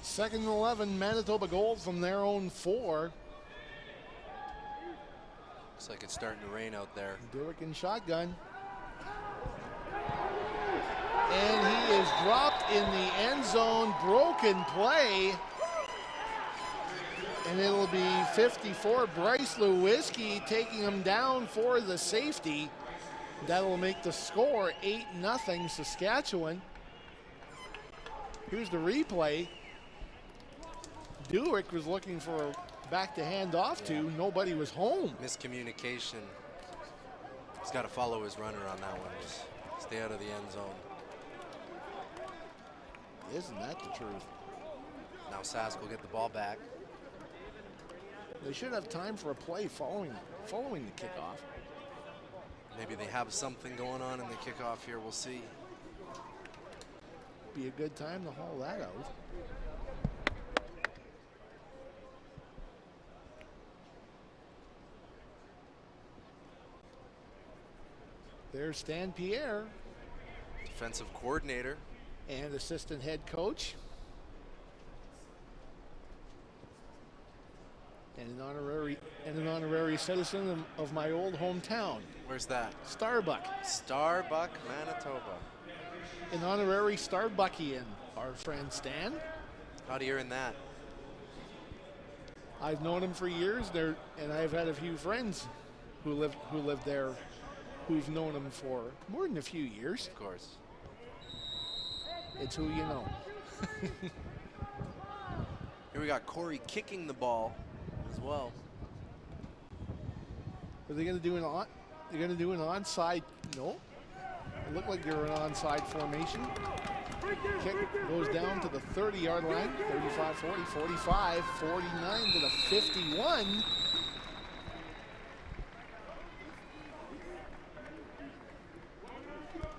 Second and 11, Manitoba Gold from their own 4. Looks like it's starting to rain out there. Durick in shotgun. And he is dropped in the end zone. Broken play. And it'll be 54. Bryce Lewiski taking him down for the safety. That'll make the score 8-0 Saskatchewan. Here's the replay. Durick was looking for a back to hand off to. Nobody was home. Miscommunication. He's got to follow his runner on that one. Just stay out of the end zone. Isn't that the truth? Now Sask will get the ball back. They should have time for a play following the kickoff. Maybe they have something going on in the kickoff here. We'll see. Be a good time to haul that out. There's Stan Pierre Defensive coordinator. and assistant head coach. And an honorary citizen of my old hometown, Where's that? Starbuck. Starbuck, Manitoba. An honorary Starbuckian, our friend Stan. How do you earn that? I've known him for years there, and I've had a few friends who live there who've known him for more than a few years. Of course. It's who you know. Here we got Corey kicking the ball as well. Are they going to do they're going to do an onside? No. It looked like they were an onside formation. Kick goes down to the 30-yard line. 35, 40, 45, 49 to the 51.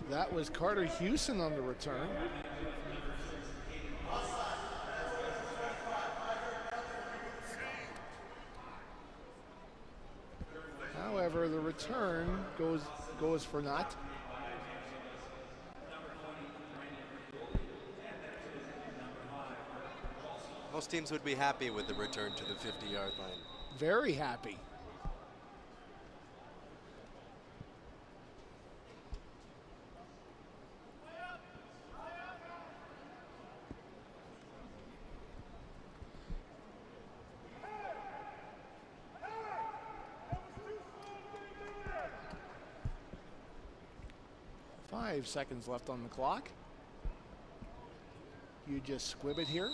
That was Carter Hewson on the return. However, the return goes for naught. Most teams would be happy with the return to the 50-yard line. Very happy. Five seconds left on the clock. You just squib it here.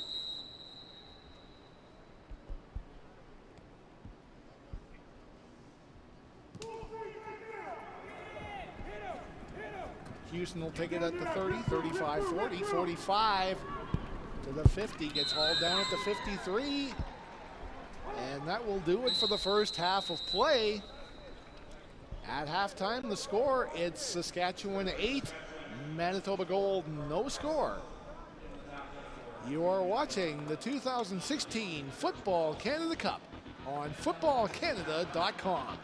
Houston will take it at the 30, 35, 40, 45 to the 50. Gets hauled down at the 53. And that will do it for the first half of play. At halftime, the score, it's Saskatchewan 8, Manitoba Gold, no score. You are watching the 2016 Football Canada Cup on footballcanada.com.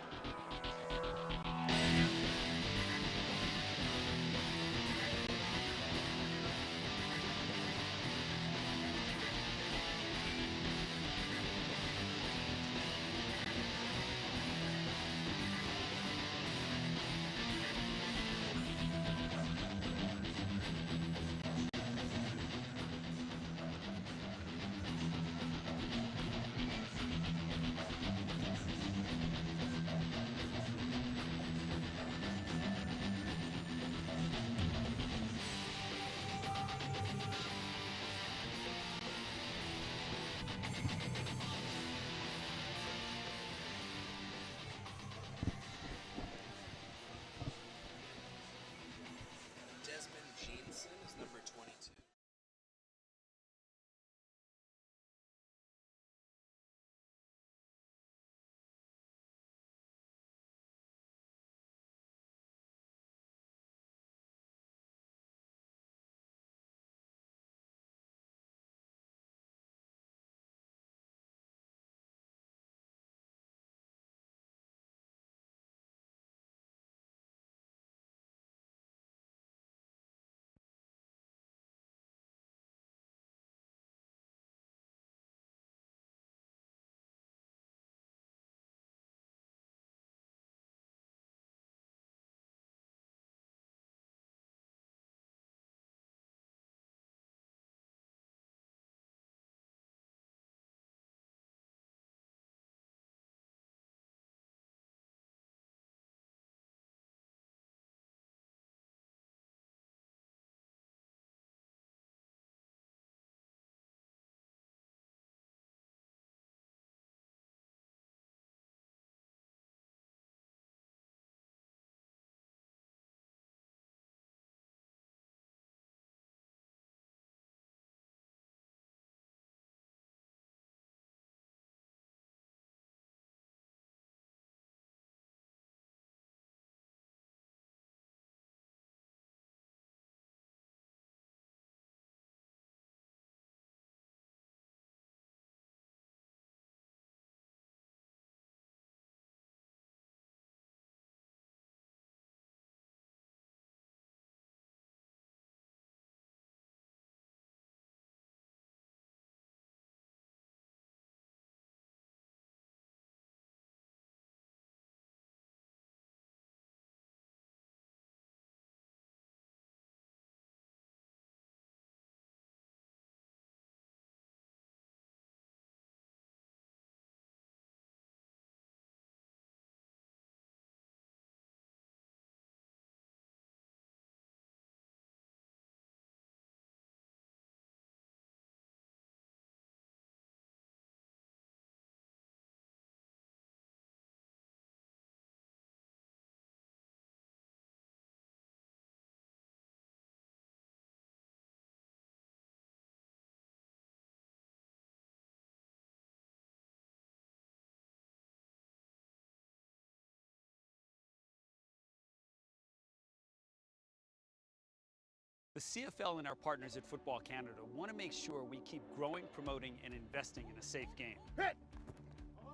The CFL and our partners at Football Canada want to make sure we keep growing, promoting, and investing in a safe game.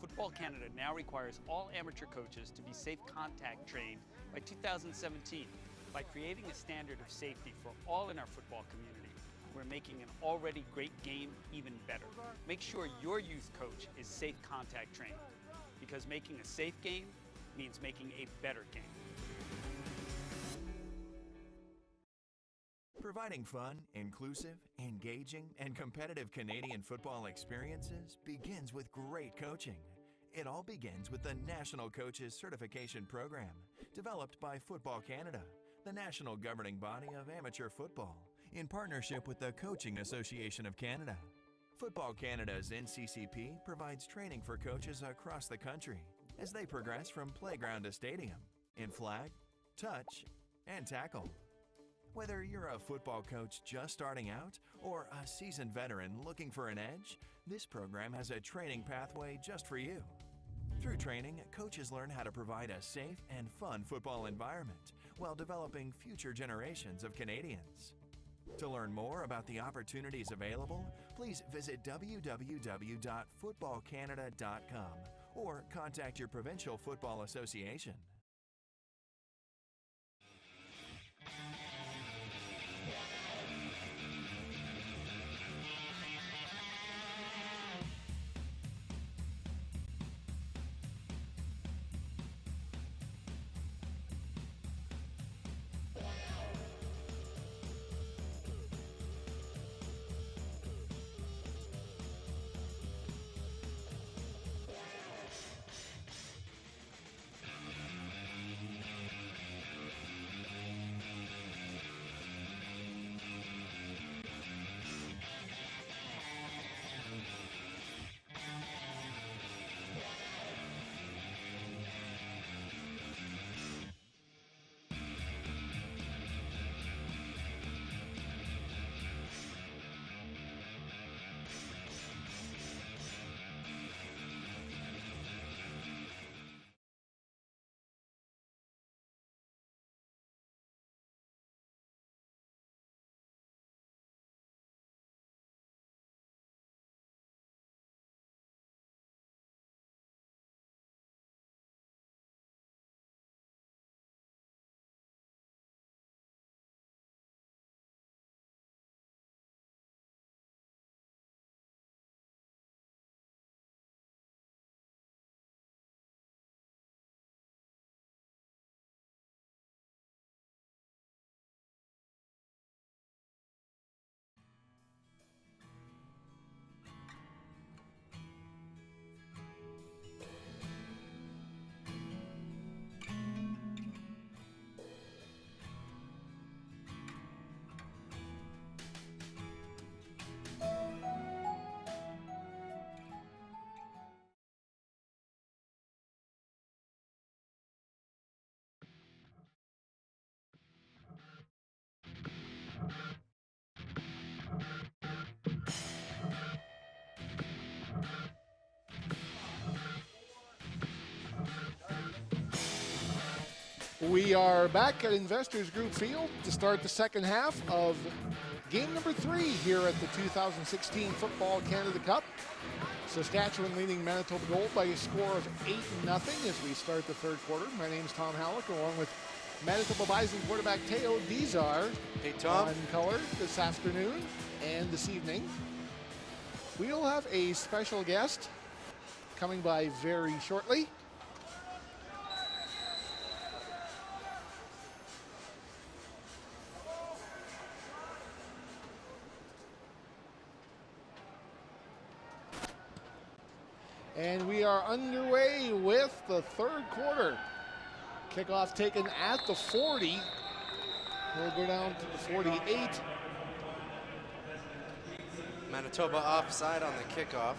Football Canada now requires all amateur coaches to be safe contact trained by 2017. By creating a standard of safety for all in our football community, we're making an already great game even better. Make sure your youth coach is safe contact trained, because making a safe game means making a better game. Providing fun, inclusive, engaging, and competitive Canadian football experiences begins with great coaching. It all begins with the National Coaches Certification Program, developed by Football Canada, the national governing body of amateur football, in partnership with the Coaching Association of Canada. Football Canada's NCCP provides training for coaches across the country as they progress from playground to stadium, in flag, touch, and tackle. Whether you're a football coach just starting out or a seasoned veteran looking for an edge, this program has a training pathway just for you. Through training, coaches learn how to provide a safe and fun football environment while developing future generations of Canadians. To learn more about the opportunities available, please visit www.footballcanada.com or contact your provincial football association. We are back at Investors Group Field to start the second half of game number 3 here at the 2016 Football Canada Cup. Saskatchewan leading Manitoba Gold by a score of 8-0 as we start the third quarter. My name is Tom Halleck, along with Manitoba Bison quarterback Teo Dizar. Hey, Tom. On color this afternoon and this evening. We'll have a special guest coming by very shortly. And we are underway with the third quarter. Kickoff taken at the 40. We'll go down to the 48. Manitoba offside on the kickoff.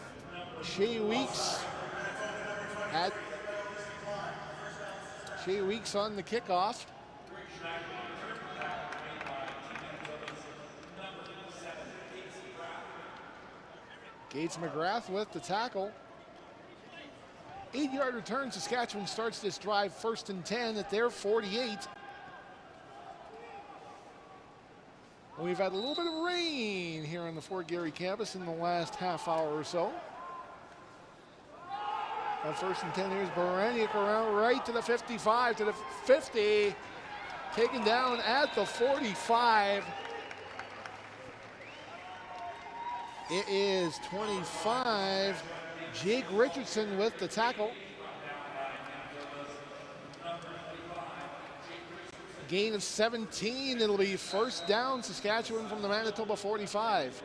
Shea Weeks on the kickoff. Gates McGrath with the tackle. 8-yard return. Saskatchewan starts this drive 1st and 10 at their 48. We've had a little bit of rain here on the Fort Garry campus in the last half hour or so. On 1st and 10, here's Baraniuk around right to the 55, to the 50. Taken down at the 45. It is 25. Jake Richardson with the tackle. Gain of 17. It'll be first down Saskatchewan from the Manitoba 45.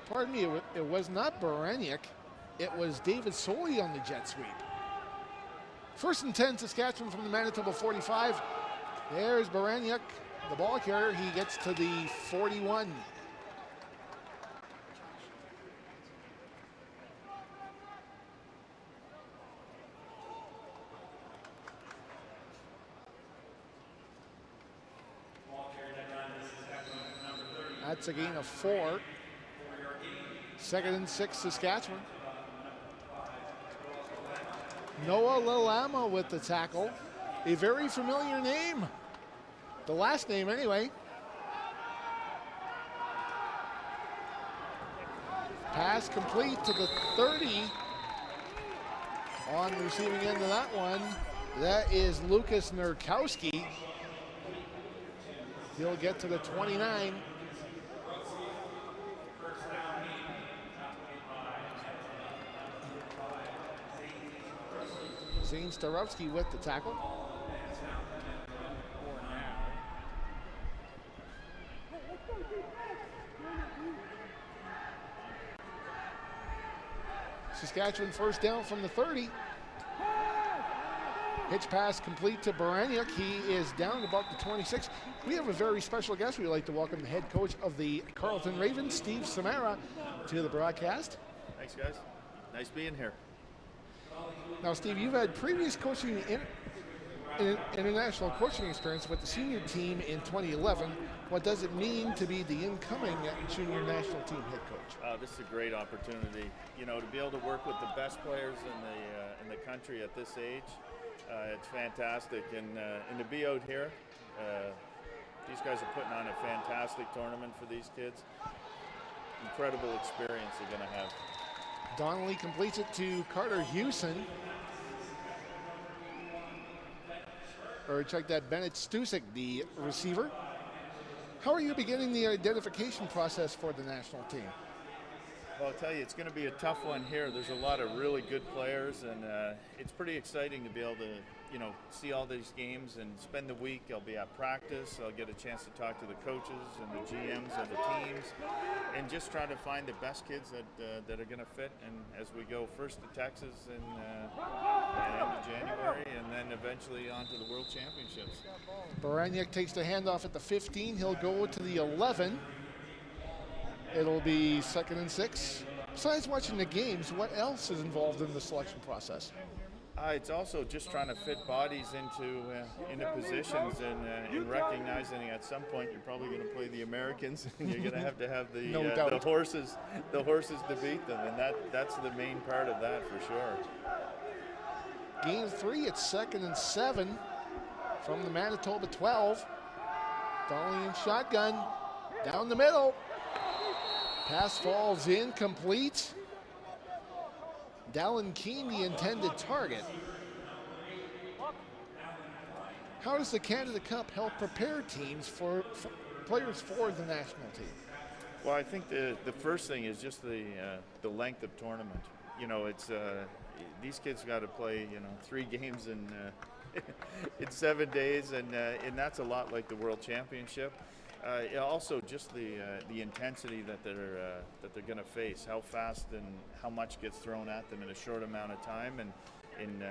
Pardon me, it was not Baraniuk. It was David Soley on the jet sweep. 1st and 10 Saskatchewan from the Manitoba 45. There's Baraniuk, the ball carrier. He gets to the 41. That's a gain of 4. 2nd and 6 Saskatchewan. Noah Lalama with the tackle. A very familiar name. The last name anyway. Pass complete to the 30. On the receiving end of that one, that is Lucas Nurkowski. He'll get to the 29. Zane Starowski with the tackle. Saskatchewan first down from the 30. Pitch pass complete to Baraniuk. He is down about the 26. We have a very special guest. We'd like to welcome the head coach of the Carleton Ravens, Steve Samara, to the broadcast. Thanks, guys. Nice being here. Now, Steve, you've had previous coaching international coaching experience with the senior team in 2011. What does it mean to be the incoming junior national team head coach? This is a great opportunity, you know, to be able to work with the best players in the country at this age. It's fantastic, and to be out here, these guys are putting on a fantastic tournament for these kids. Incredible experience they're going to have. Donnelly completes it to Carter Hewson. Or check that, Bennett Stusik, the receiver. How are you beginning the identification process for the national team? Well, I'll tell you, it's going to be a tough one here. There's a lot of really good players, and it's pretty exciting to be able to, you know, see all these games and spend the week. I'll be at practice. I'll get a chance to talk to the coaches and the GMs of the teams, and just try to find the best kids that are going to fit. And as we go first to Texas in the end of January, and then eventually on to the World Championships. Baraniuk takes the handoff at the 15. He'll go to the 11. It'll be 2nd and 6. Besides watching the games, what else is involved in the selection process? It's also just trying to fit bodies into positions and recognizing at some point you're probably going to play the Americans and you're going to have the horses to beat them, and that's the main part of that for sure. Gain of 3. It's 2nd and 7 from the Manitoba 12. Donnelly in shotgun down the middle. Pass falls incomplete. Dallin Keene, the intended target. How does the Canada Cup help prepare teams for players for the national team? Well, I think the first thing is just the length of tournament. You know, it's these kids got to play 3 games in 7 days, and that's a lot like the World Championship. Also, just the intensity that they're going to face, how fast and how much gets thrown at them in a short amount of time, and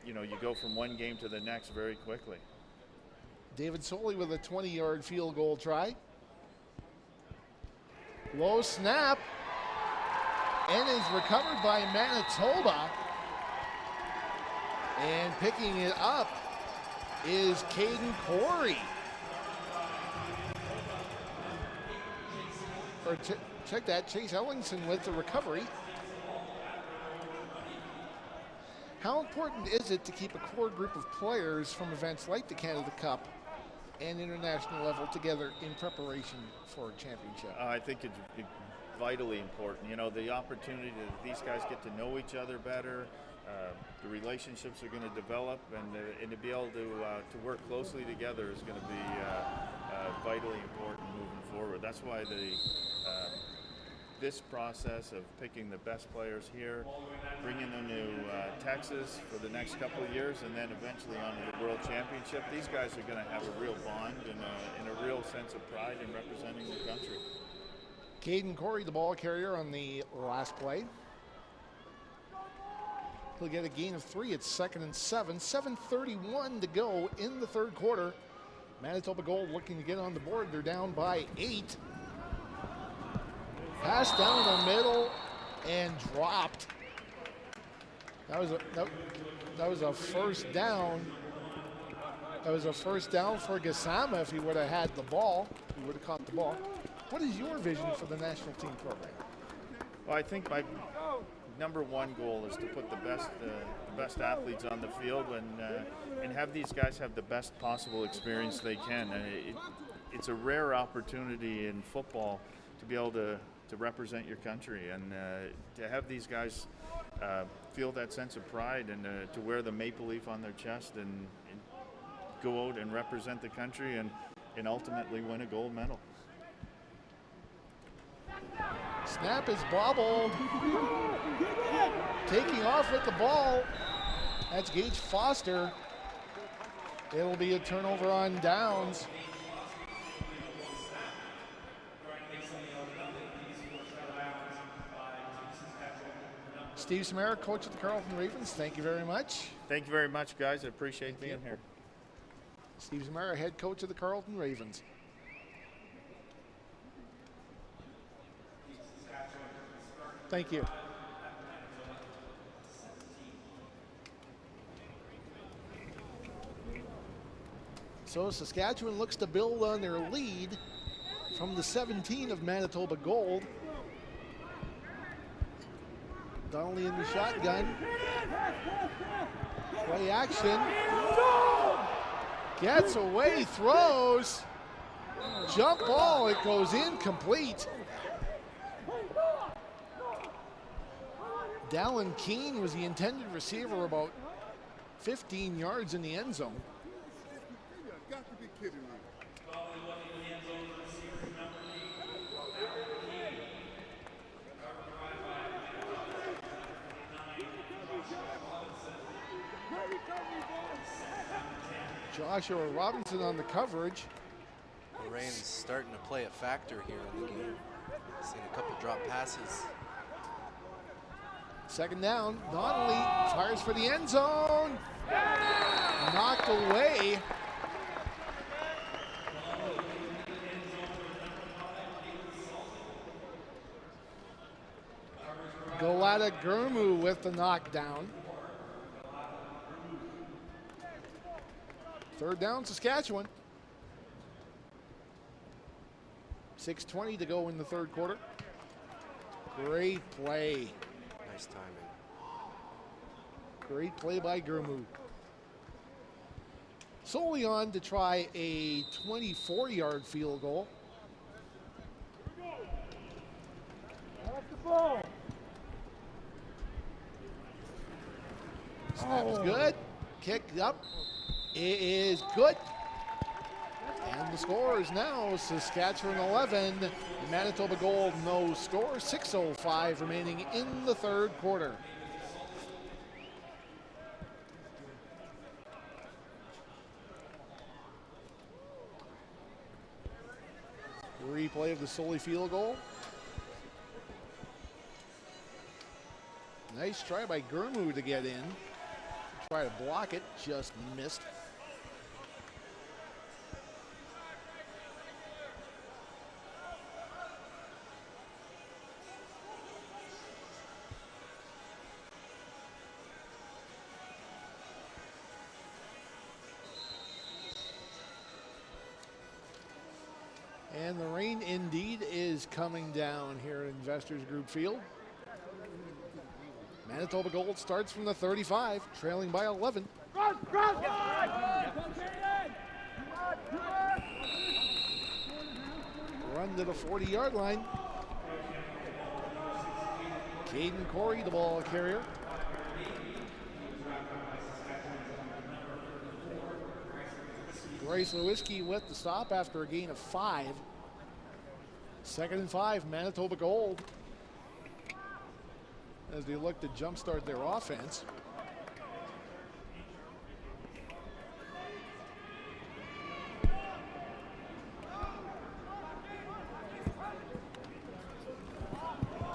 you go from one game to the next very quickly. David Soley with a 20-yard field goal try. Low snap, and is recovered by Manitoba. And picking it up is Caden Corey. Or check that, Chase Ellingson with the recovery. How important is it to keep a core group of players from events like the Canada Cup and international level together in preparation for a championship? I think it's vitally important. You know, the opportunity that these guys get to know each other better, the relationships are going to develop, and to be able to work closely together is going to be vitally important moving forward. That's why this process of picking the best players here, bringing them to Texas for the next couple of years, and then eventually on to the World Championship, these guys are going to have a real bond and a real sense of pride in representing their country. Caden Corey, the ball carrier on the last play. He'll get a gain of 3. It's 2nd and 7. 7:31 to go in the third quarter. Manitoba Gold looking to get on the board. They're down by 8. Pass down the middle and dropped. That was a first down. That was a first down for Gassama if he would have had the ball. He would have caught the ball. What is your vision for the national team program? Well, I think my number one goal is to put the best athletes on the field and have these guys have the best possible experience they can. It's a rare opportunity in football to be able to represent your country and to have these guys feel that sense of pride and to wear the maple leaf on their chest and go out and represent the country and ultimately win a gold medal. Snap is bobbled. Taking off with the ball. That's Gage Foster. It'll be a turnover on downs. Steve Samara, coach of the Carleton Ravens, thank you very much. Thank you very much, guys. I appreciate being here. Steve Samara, head coach of the Carleton Ravens. Thank you. So Saskatchewan looks to build on their lead from the 17 of Manitoba Gold. Donnelly in the shotgun. Play action. Gets away, throws. Jump ball, it goes incomplete. Dallin Keene was the intended receiver, about 15 yards in the end zone. Got to be kidding me. Joshua Robinson on the coverage. The rain's starting to play a factor here in the game. Seen a couple drop passes. Second down, Donnelly fires for the end zone. Knocked away. Golada Gurmu with the knockdown. Third down, Saskatchewan. 6:20 to go in the third quarter. Great play. Nice timing. Great play by Gurmu. Solely on to try a 24-yard field goal. Snap is good. Kicked up. It is good. And the score is now Saskatchewan 11, Manitoba Gold no score. 6:05 remaining in the third quarter. Replay of the Solely field goal. Nice try by Gurmu to get in. Try to block it, just missed. And the rain indeed is coming down here at Investors Group Field. Manitoba Gold starts from the 35, trailing by 11. to the 40-yard line. Caden Corey, the ball carrier. Bryce Lewiski with the stop after a gain of 5. 2nd and 5, Manitoba Gold, as they look to jumpstart their offense.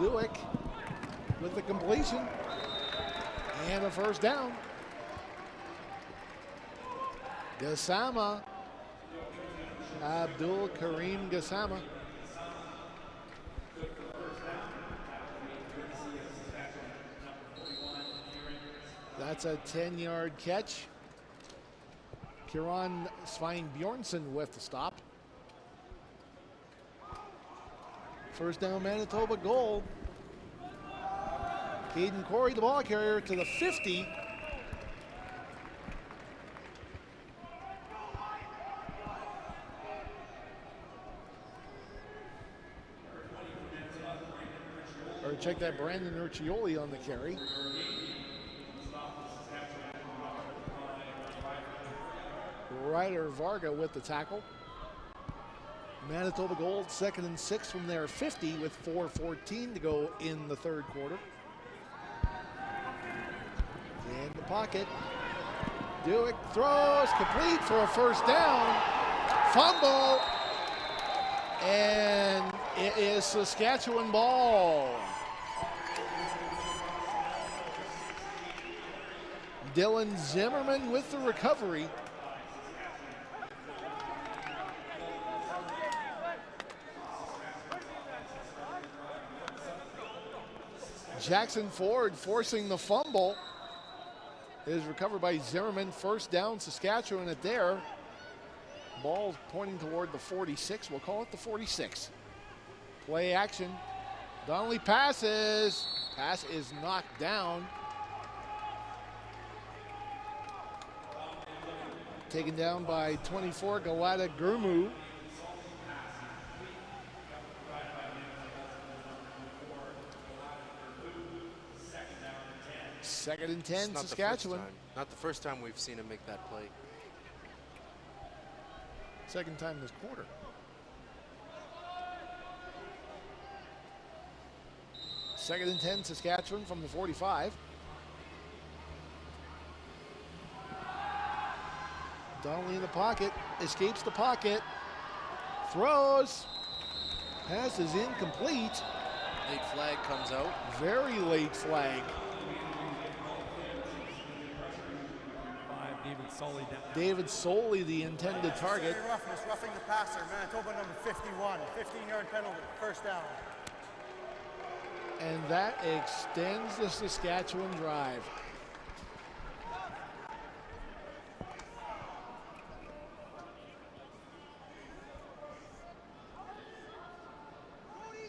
Duick with the completion and a first down. Gassama, Abdul Karim Gassama. That's a 10-yard catch. Kieran Svein Bjornsson with the stop. First down, Manitoba Gold. Caden Corey, the ball carrier, to the 50. Or check that, Brandon Urcioli on the carry. Ryder Varga with the tackle. Manitoba Gold 2nd and 6 from their 50 with 4:14 to go in the third quarter. In the pocket. Duick throws, complete for a first down. Fumble. And it is Saskatchewan ball. Dylan Zimmerman with the recovery. Jackson Ford forcing the fumble. It is recovered by Zimmerman. First down, Saskatchewan at there. Ball pointing toward the 46. We'll call it the 46. Play action. Donnelly passes. Pass is knocked down. Taken down by 24, Galata Gurmu. Second and 10, Saskatchewan. Not the first time we've seen him make that play. Second time this quarter. Second and 10, Saskatchewan from the 45. Donnelly in the pocket, escapes the pocket, throws, pass is incomplete. Late flag comes out. Very late flag. David Soley, the intended target. Roughness, roughing the passer. Manitoba number 51. 15-yard penalty. First down. And that extends the Saskatchewan drive.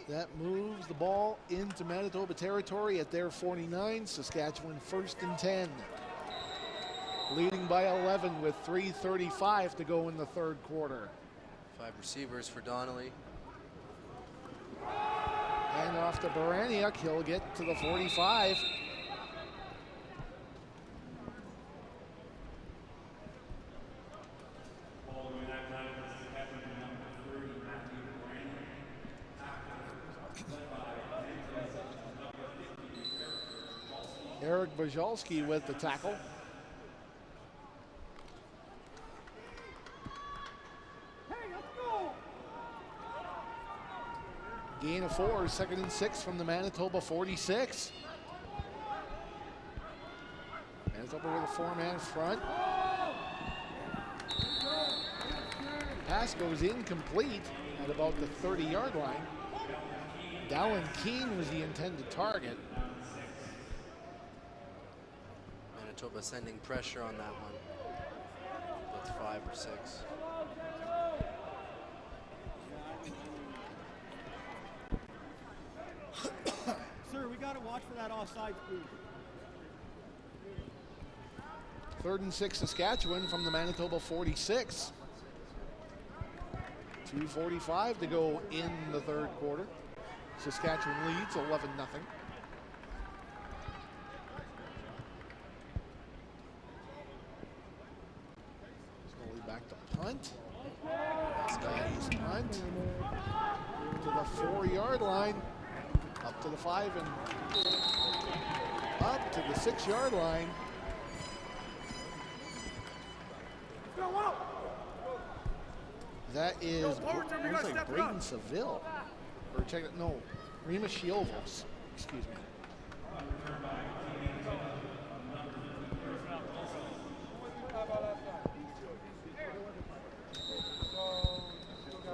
That moves the ball into Manitoba territory at their 49. Saskatchewan 1st and 10. Leading by 11 with 3:35 to go in the third quarter. 5 receivers for Donnelly. And off to Baraniuk, he'll get to the 45. Eric Bajalski with the tackle. Gain of 4, 2nd and 6 from the Manitoba 46. Manitoba with a 4-man front. Pass goes incomplete at about the 30-yard line. Dallin Keene was the intended target. Manitoba sending pressure on that one. That's 5 or 6. Sir, we got to watch for that offside, please. 3rd and 6, Saskatchewan from the Manitoba 46. 2:45 to go in the third quarter. Saskatchewan leads 11-0. Slowly back to punt. Nice punt to the 4-yard line, up to the 5 and up to the 6-yard line. That is looks like Braden Seville. Or check it. No, Rima Shiovos. Excuse me.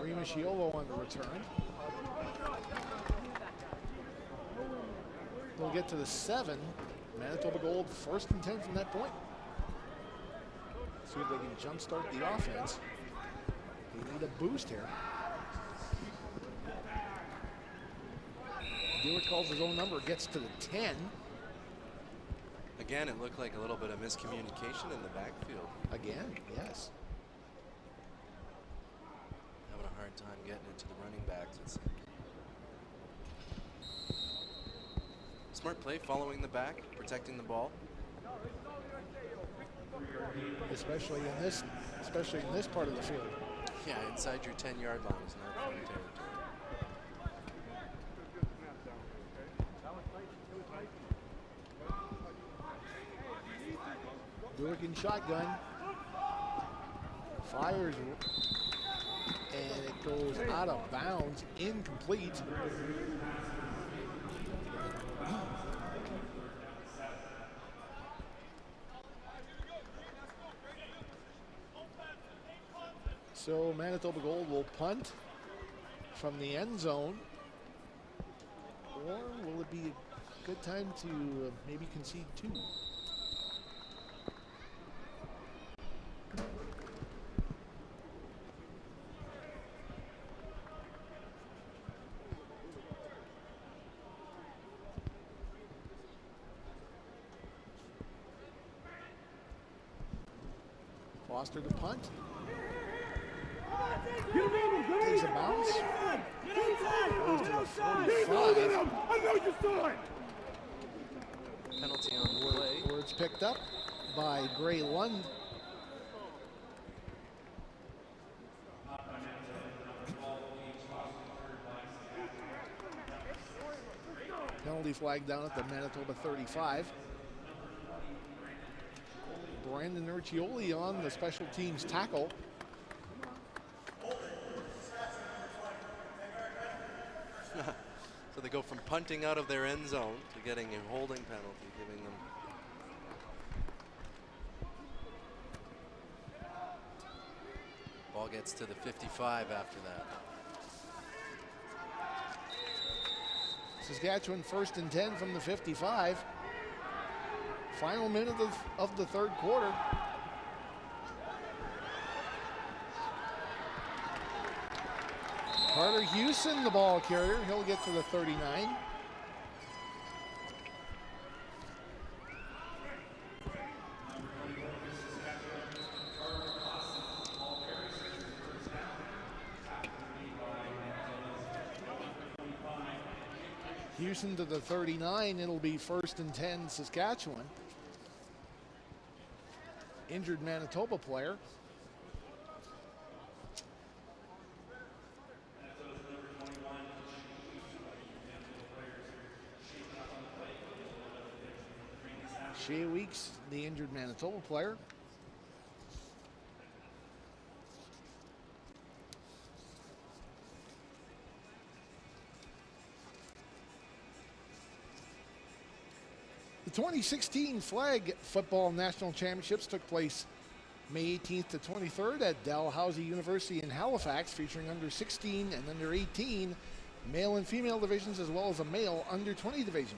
Rima Shiovo on the return. We'll get to the 7. Manitoba Gold 1st and 10 from that point. See if they can jumpstart the offense. They need a boost here. Dewar calls his own number, gets to the 10. Again, it looked like a little bit of miscommunication in the backfield. Again, yes. Having a hard time getting it to the running backs, it seemed. Smart play, following the back, protecting the ball. Especially in this part of the field. Yeah, inside your 10-yard line is not fun territory. Durigan shotgun. Fires. And it goes out of bounds. Incomplete. So Manitoba Gold will punt from the end zone. Or will it be a good time to maybe concede 2? Foster to punt. Takes a bounce. Goes to the 45. Penalty on the play. Words picked up by Gray Lund. Penalty flag down at the Manitoba 35. Brandon Urcioli on the special teams tackle. So they go from punting out of their end zone to getting a holding penalty, giving them ball gets to the 55 after that. Saskatchewan 1st and 10 from the 55. Final minute of the third quarter. Carter Hewson, the ball carrier. He'll get to the 39. Hewson to the 39. It'll be 1st and 10 Saskatchewan. Injured Manitoba player. Shea Weeks, the injured Manitoba player. The 2016 Flag Football National Championships took place May 18th to 23rd at Dalhousie University in Halifax, featuring under 16 and under 18 male and female divisions, as well as a male under 20 division.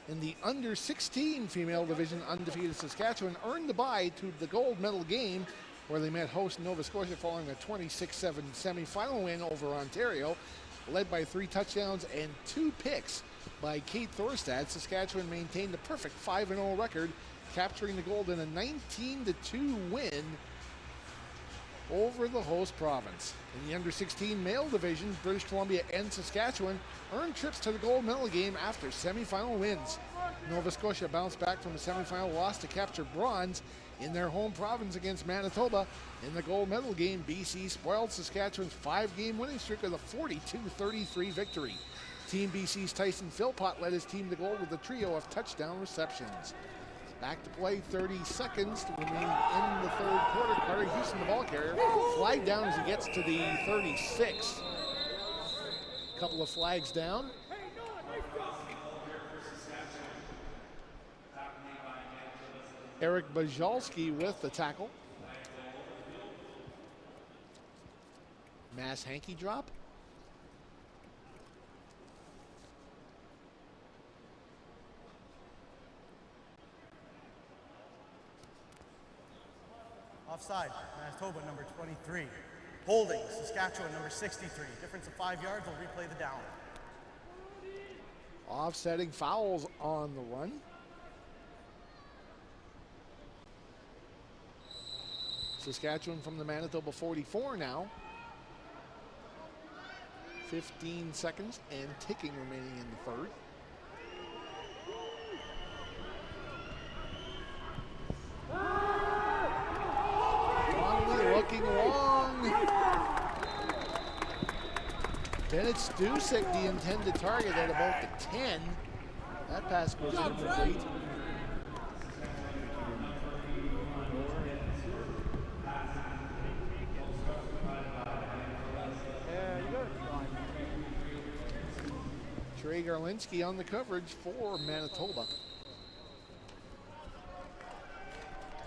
In the under 16 female division, undefeated Saskatchewan earned the bye to the gold medal game, where they met host Nova Scotia following a 26-7 semifinal win over Ontario, led by 3 touchdowns and 2 picks by Kate Thorstad. Saskatchewan maintained a perfect 5-0 record, capturing the gold in a 19-2 win over the host province. In the under-16 male division, British Columbia and Saskatchewan earned trips to the gold medal game after semifinal wins. Nova Scotia bounced back from a semifinal loss to capture bronze in their home province against Manitoba. In the gold medal game, BC spoiled Saskatchewan's 5-game winning streak with a 42-33 victory. Team BC's Tyson Philpott led his team to goal with a trio of touchdown receptions. Back to play, 30 seconds remaining in the third quarter. Carter Houston, the ball carrier, flagged down as he gets to the 36. Couple of flags down. Eric Bajalski with the tackle. Mass hanky drop. Offside, Manitoba number 23. Holding, Saskatchewan number 63. Difference of 5 yards, we'll replay the down. Offsetting fouls on the run. Saskatchewan from the Manitoba 44 now. 15 seconds and ticking remaining in the third. Donnelly looking long. Bennett Stusek, the intended target at about the 10. That pass goes incomplete. Trey Garlinski on the coverage for Manitoba.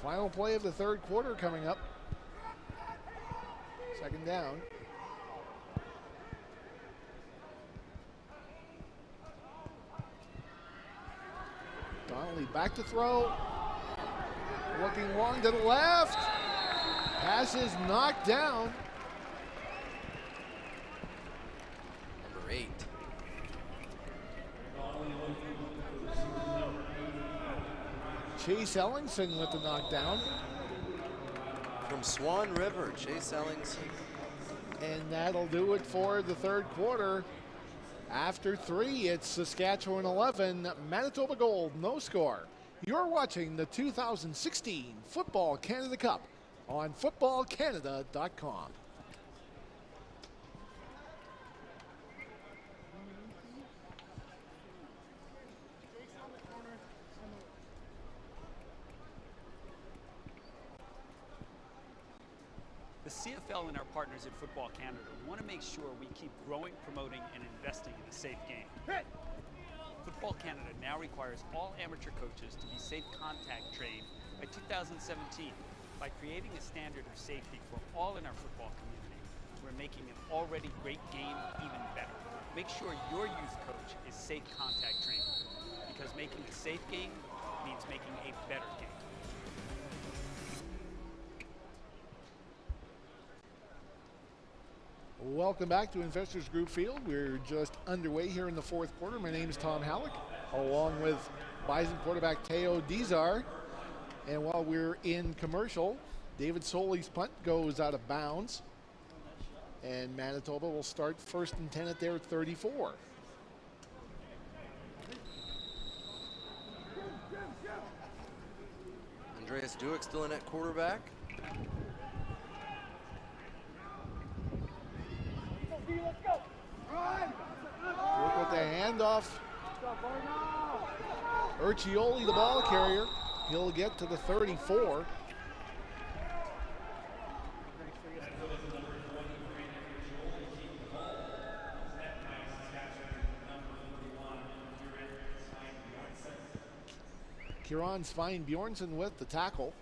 Final play of the third quarter coming up. Second down. Donnelly back to throw. Looking long to the left. Pass is knocked down. Number 8. Chase Ellingson with the knockdown. From Swan River, Chase Ellingson. And that'll do it for the third quarter. After 3, it's Saskatchewan 11, Manitoba Gold, no score. You're watching the 2016 Football Canada Cup on footballcanada.com. The CFL and our partners at Football Canada want to make sure we keep growing, promoting, and investing in a safe game. Football Canada now requires all amateur coaches to be safe contact trained by 2017. By creating a standard of safety for all in our football community, we're making an already great game even better. Make sure your youth coach is safe contact trained, because making a safe game means making a better game. Welcome back to Investors Group Field. We're just underway here in the fourth quarter. My name is Tom Halleck, along with Bison quarterback Teo Dizar. And while we're in commercial, David Soley's punt goes out of bounds. And Manitoba will start 1st and 10 at their 34. Andreas Duick still in at quarterback. Look at the handoff. Urcioli, the ball carrier. He'll get to the 34. Kieran Svein Bjornsson with the tackle.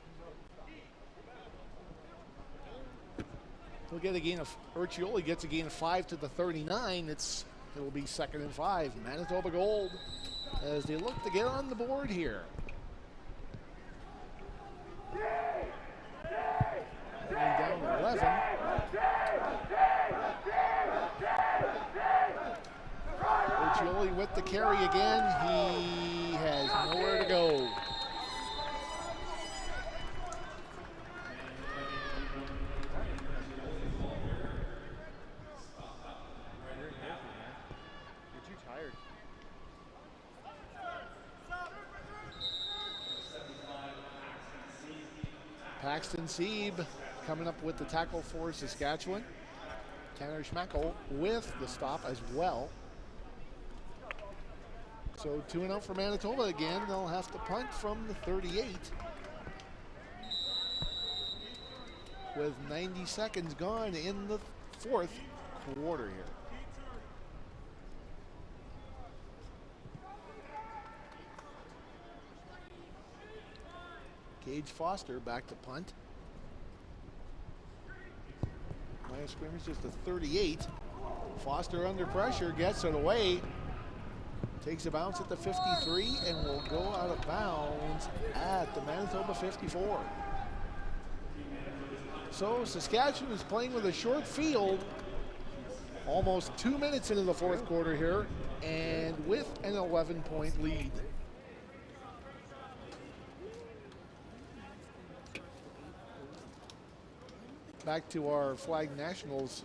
He'll get a gain of, Urcioli gets a gain of 5 to the 39. It'll be 2nd and 5. Manitoba Gold as they look to get on the board here. Down to 11. Urcioli with the carry again. He has nowhere to go. Paxton Sieb coming up with the tackle for Saskatchewan. Tanner Schmackel with the stop as well. So 2-0 for Manitoba again. They'll have to punt from the 38. With 90 seconds gone in the fourth quarter here. Gage Foster back to punt. Line of scrimmage just a 38. Foster under pressure, gets it away. Takes a bounce at the 53 and will go out of bounds at the Manitoba 54. So Saskatchewan is playing with a short field. Almost 2 minutes into the fourth quarter here and with an 11-point lead. Back to our Flag Nationals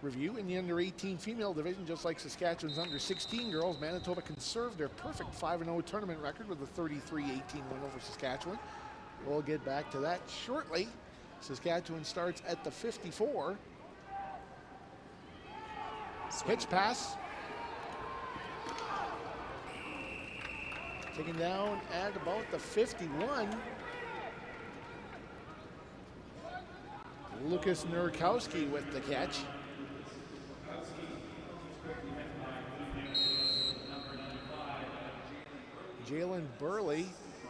review. In the under-18 female division, just like Saskatchewan's under-16 girls, Manitoba conserved their perfect 5-0 tournament record with a 33-18 win over Saskatchewan. We'll get back to that shortly. Saskatchewan starts at the 54. Pitch pass. Taken down at about the 51. Lucas Nurkowski with the catch. Jalen Burley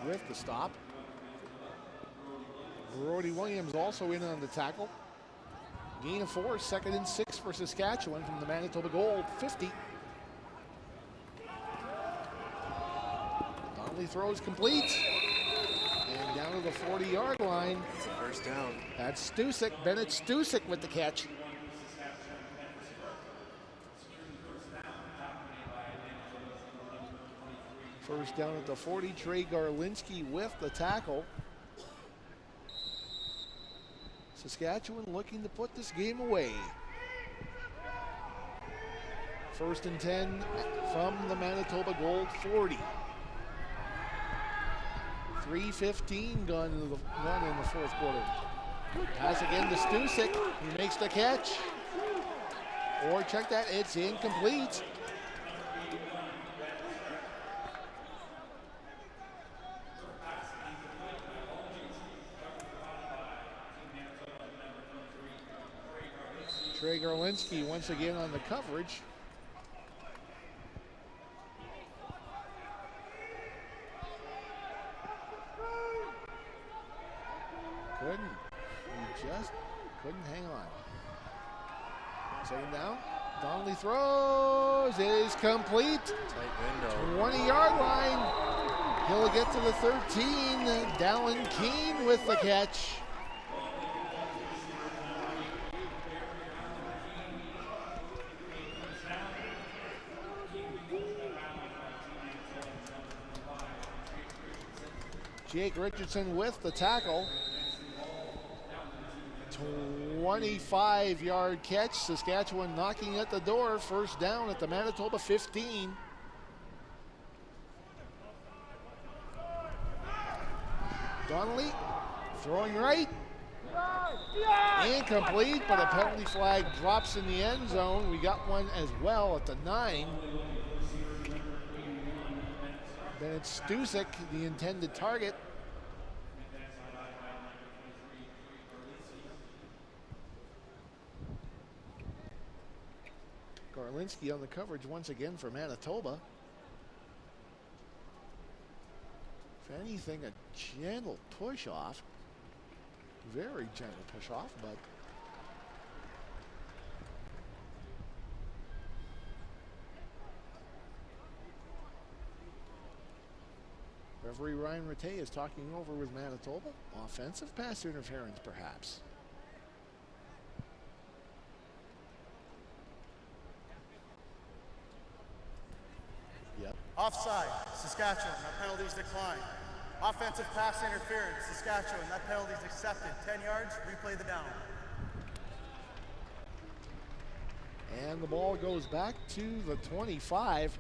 with the stop. Brody Williams also in on the tackle. Gain of 4, 2nd and 6 for Saskatchewan from the Manitoba goal, 50. Donnelly throws complete. And down to the 40-yard line. It's a first down. That's Stusik, Bennett Stusik with the catch. First down at the 40, Trey Garlinski with the tackle. Saskatchewan looking to put this game away. 1st and 10 from the Manitoba goal, 40. 3:15 gone in the fourth quarter. Pass again to Stusik. He makes the catch. Or check that, it's incomplete. Trey Garlinski once again on the coverage. Couldn't hang on. 2nd down. Donnelly throws. It is complete. Tight window. 20-yard line. He'll get to the 13. Dallin Keene with the catch. Jake Richardson with the tackle. 25-yard catch. Saskatchewan knocking at the door. First down at the Manitoba 15. Donnelly throwing right. Incomplete, but a penalty flag drops in the end zone. We got one as well at the 9. Then it's Stusik, the intended target. Garlinski on the coverage once again for Manitoba. If anything, a gentle push off. Very gentle push off, but referee Ryan Rattay is talking over with Manitoba. Offensive pass interference, perhaps. Yep. Offside, Saskatchewan, that penalty's declined. Offensive pass interference, Saskatchewan, that penalty's accepted. 10 yards, replay the down. And the ball goes back to the 25.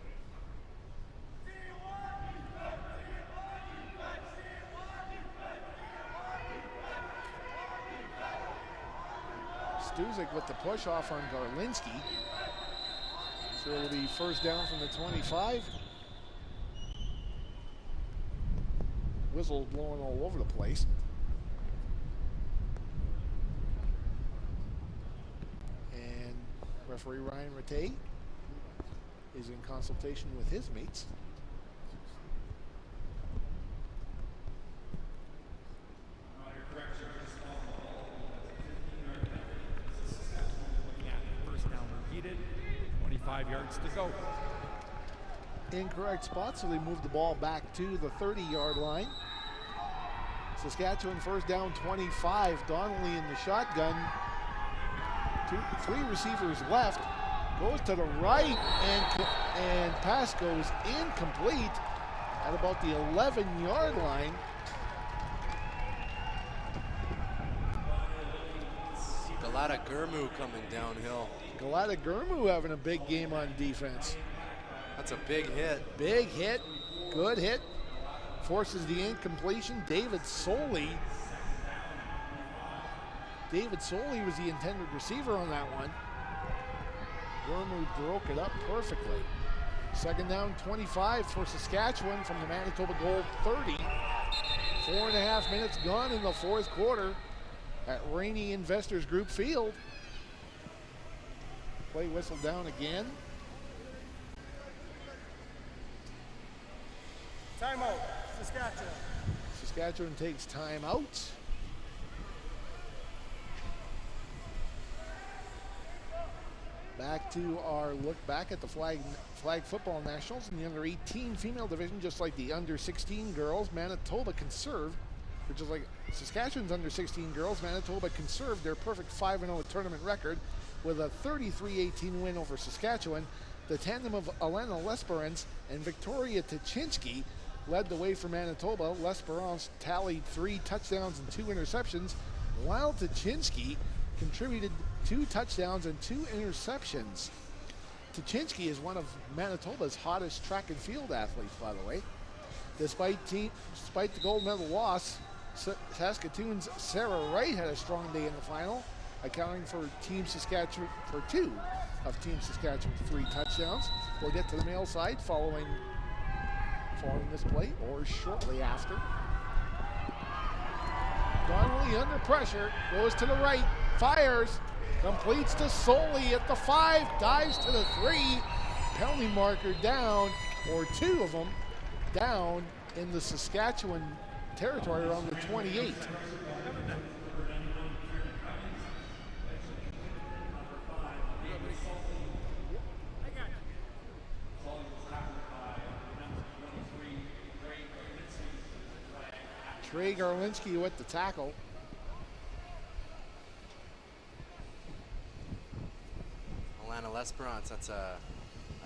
Stuzik with the push off on Garlinski. So it'll be first down from the 25. Whistle blowing all over the place. And referee Ryan Rattay is in consultation with his mates. First down repeated, 25 yards to go. Incorrect spot, so they move the ball back to the 30-yard line. Saskatchewan first down 25. Donnelly in the shotgun. Three receivers left. Goes to the right, and pass goes incomplete at about the 11-yard line. Galata Gurmu coming downhill. Galata Gurmu having a big game on defense. That's a big hit. Big hit, good hit. Forces the incompletion. David Soley was the intended receiver on that one. Gurmu broke it up perfectly. Second down 25 for Saskatchewan from the Manitoba goal 30. 4.5 minutes gone in the fourth quarter at Rainey Investors Group Field. Play whistle down again. Timeout, Saskatchewan. Saskatchewan takes timeout. Back to our look back at the flag football nationals in the under 18 female division. Just like the under 16 girls, Manitoba conserved, which is like Saskatchewan's under 16 girls, Manitoba conserved their perfect 5-0 tournament record with a 33-18 win over Saskatchewan. The tandem of Alana Lesperance and Victoria Tuchinski led the way for Manitoba. Lesperance tallied 3 touchdowns and 2 interceptions, while Tuchinski contributed 2 touchdowns and 2 interceptions. Tuchinski is one of Manitoba's hottest track and field athletes, by the way. Despite the gold medal loss, Saskatoon's Sarah Wright had a strong day in the final, accounting for Team Saskatchewan for 2 of Team Saskatchewan's 3 touchdowns. We'll get to the male side following this play or shortly after. Donnelly under pressure, goes to the right, fires, completes to Soley at the 5, dives to the 3, penalty marker down, or 2 of them down in the Saskatchewan territory around the 28. Trey Garlinski with the tackle. Alana Lesperance, that's a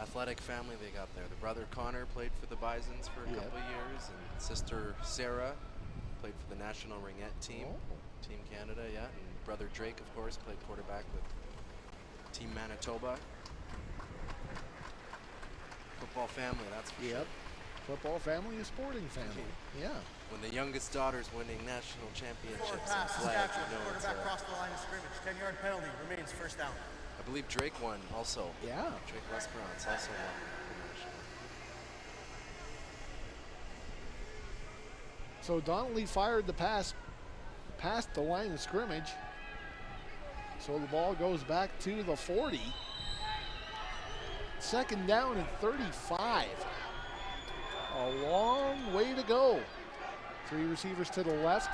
athletic family they got there. The brother Connor played for the Bisons for a couple of years, and sister Sarah played for the National Ringette team, Team Canada, yeah. And brother Drake, of course, played quarterback with Team Manitoba. Football family, that's for sure. Football family, a sporting family. Yeah. When the youngest daughter's winning national championships Forward in pass, flag, Saskatchewan. you know, it's Quarterback crossed the line of scrimmage. 10-yard penalty, remains first down. I believe Drake won also. Yeah. Drake Lesperance also won the national. So Donnelly fired the pass past the line of scrimmage. So the ball goes back to the 40. Second down and 35. A long way to go. 3 receivers to the left.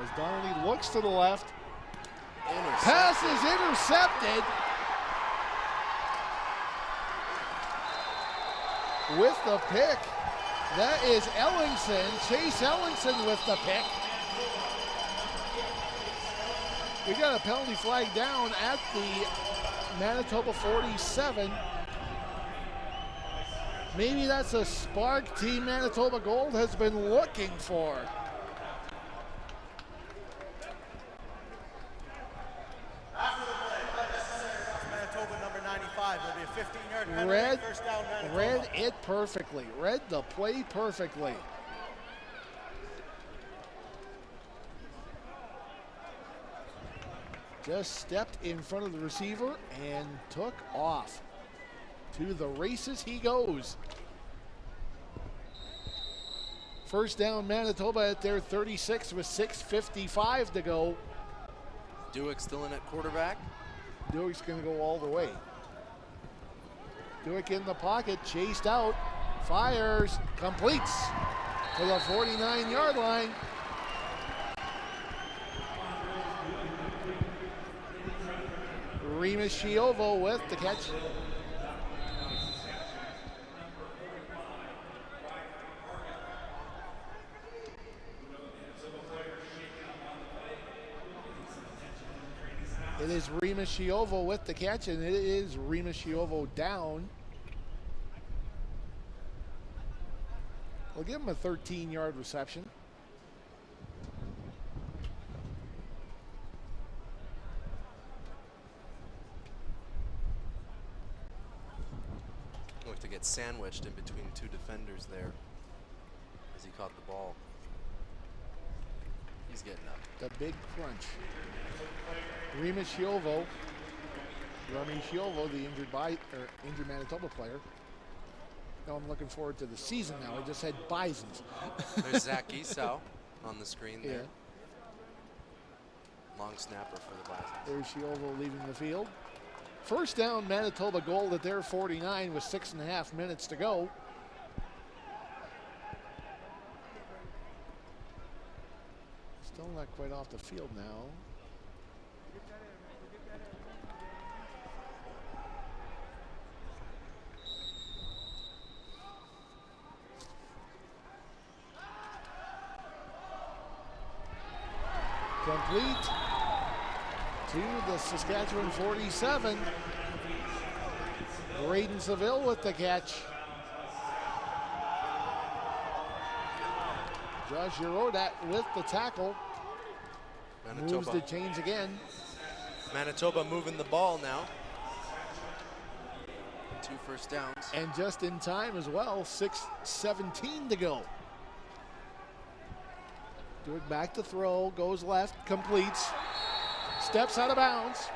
As Donnelly looks to the left. Pass is intercepted. With the pick. That is Ellingson, Chase Ellingson with the pick. We got a penalty flag down at the Manitoba 47. Maybe that's a spark Team Manitoba Gold has been looking for. Manitoba number 95. It'll be a 15-yard penalty. First down, Manitoba. Read it perfectly. Read the play perfectly. Just stepped in front of the receiver and took off. To the races he goes. First down, Manitoba at their 36 with 6:55 to go. Dewick still in at quarterback. Dewick's going to go all the way. Dewick in the pocket, chased out, fires, completes to the 49-yard line. Remus Chiovo with the catch. It is Remus Chiovo with the catch, and it is Remus Chiovo down. We'll give him a 13-yard reception. Looked to get sandwiched in between two defenders there as he caught the ball. He's getting up. The big crunch. Remus Chiovo, Remy Chiovo, the injured Manitoba player. Now I'm looking forward to the season now. I just had Bisons. There's Zach Esau on the screen there. Yeah. Long snapper for the Bisons. There's Chiovo leaving the field. First down, Manitoba goal at their 49 with 6.5 minutes to go. Still not quite off the field now. Complete to the Saskatchewan 47. Braden Seville with the catch. Josh Girodat with the tackle. Manitoba. Moves the chains again. Manitoba moving the ball now. 2 first downs. And just in time as well, 6:17 to go. Do it back to throw, goes left, completes, steps out of bounds.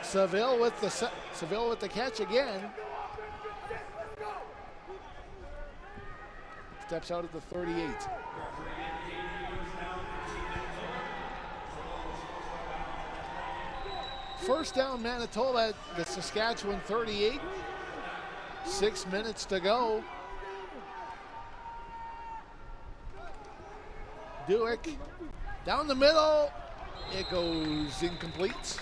Seville with the catch again. Steps out at the 38. First down, Manitoba at the Saskatchewan 38. 6 minutes to go. Dewick down the middle. It goes incomplete.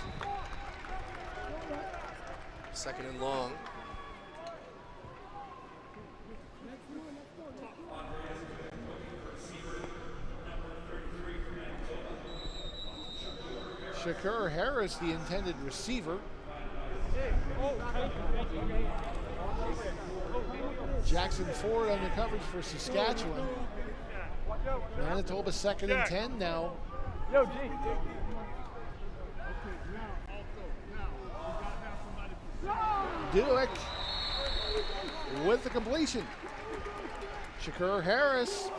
Second and long. Shakur Harris, the intended receiver. Jackson Ford on the coverage for Saskatchewan. Manitoba 2nd and 10 now. Dewick with the completion. Shakur Harris.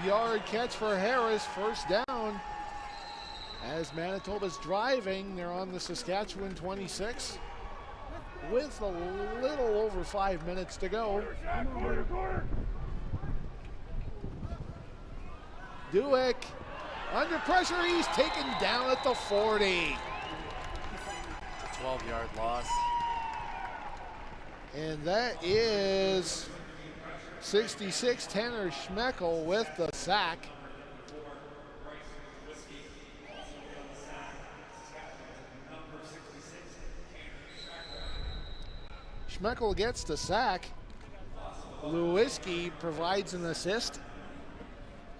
Yard catch for Harris, first down. As Manitoba's driving, they're on the Saskatchewan 26 with a little over 5 minutes to go. Dewick under pressure, he's taken down at the 40. It's a 12-yard loss. And that is 66, Tanner Schmeckel with the sack. Schmeckel gets the sack. Lewiski provides an assist.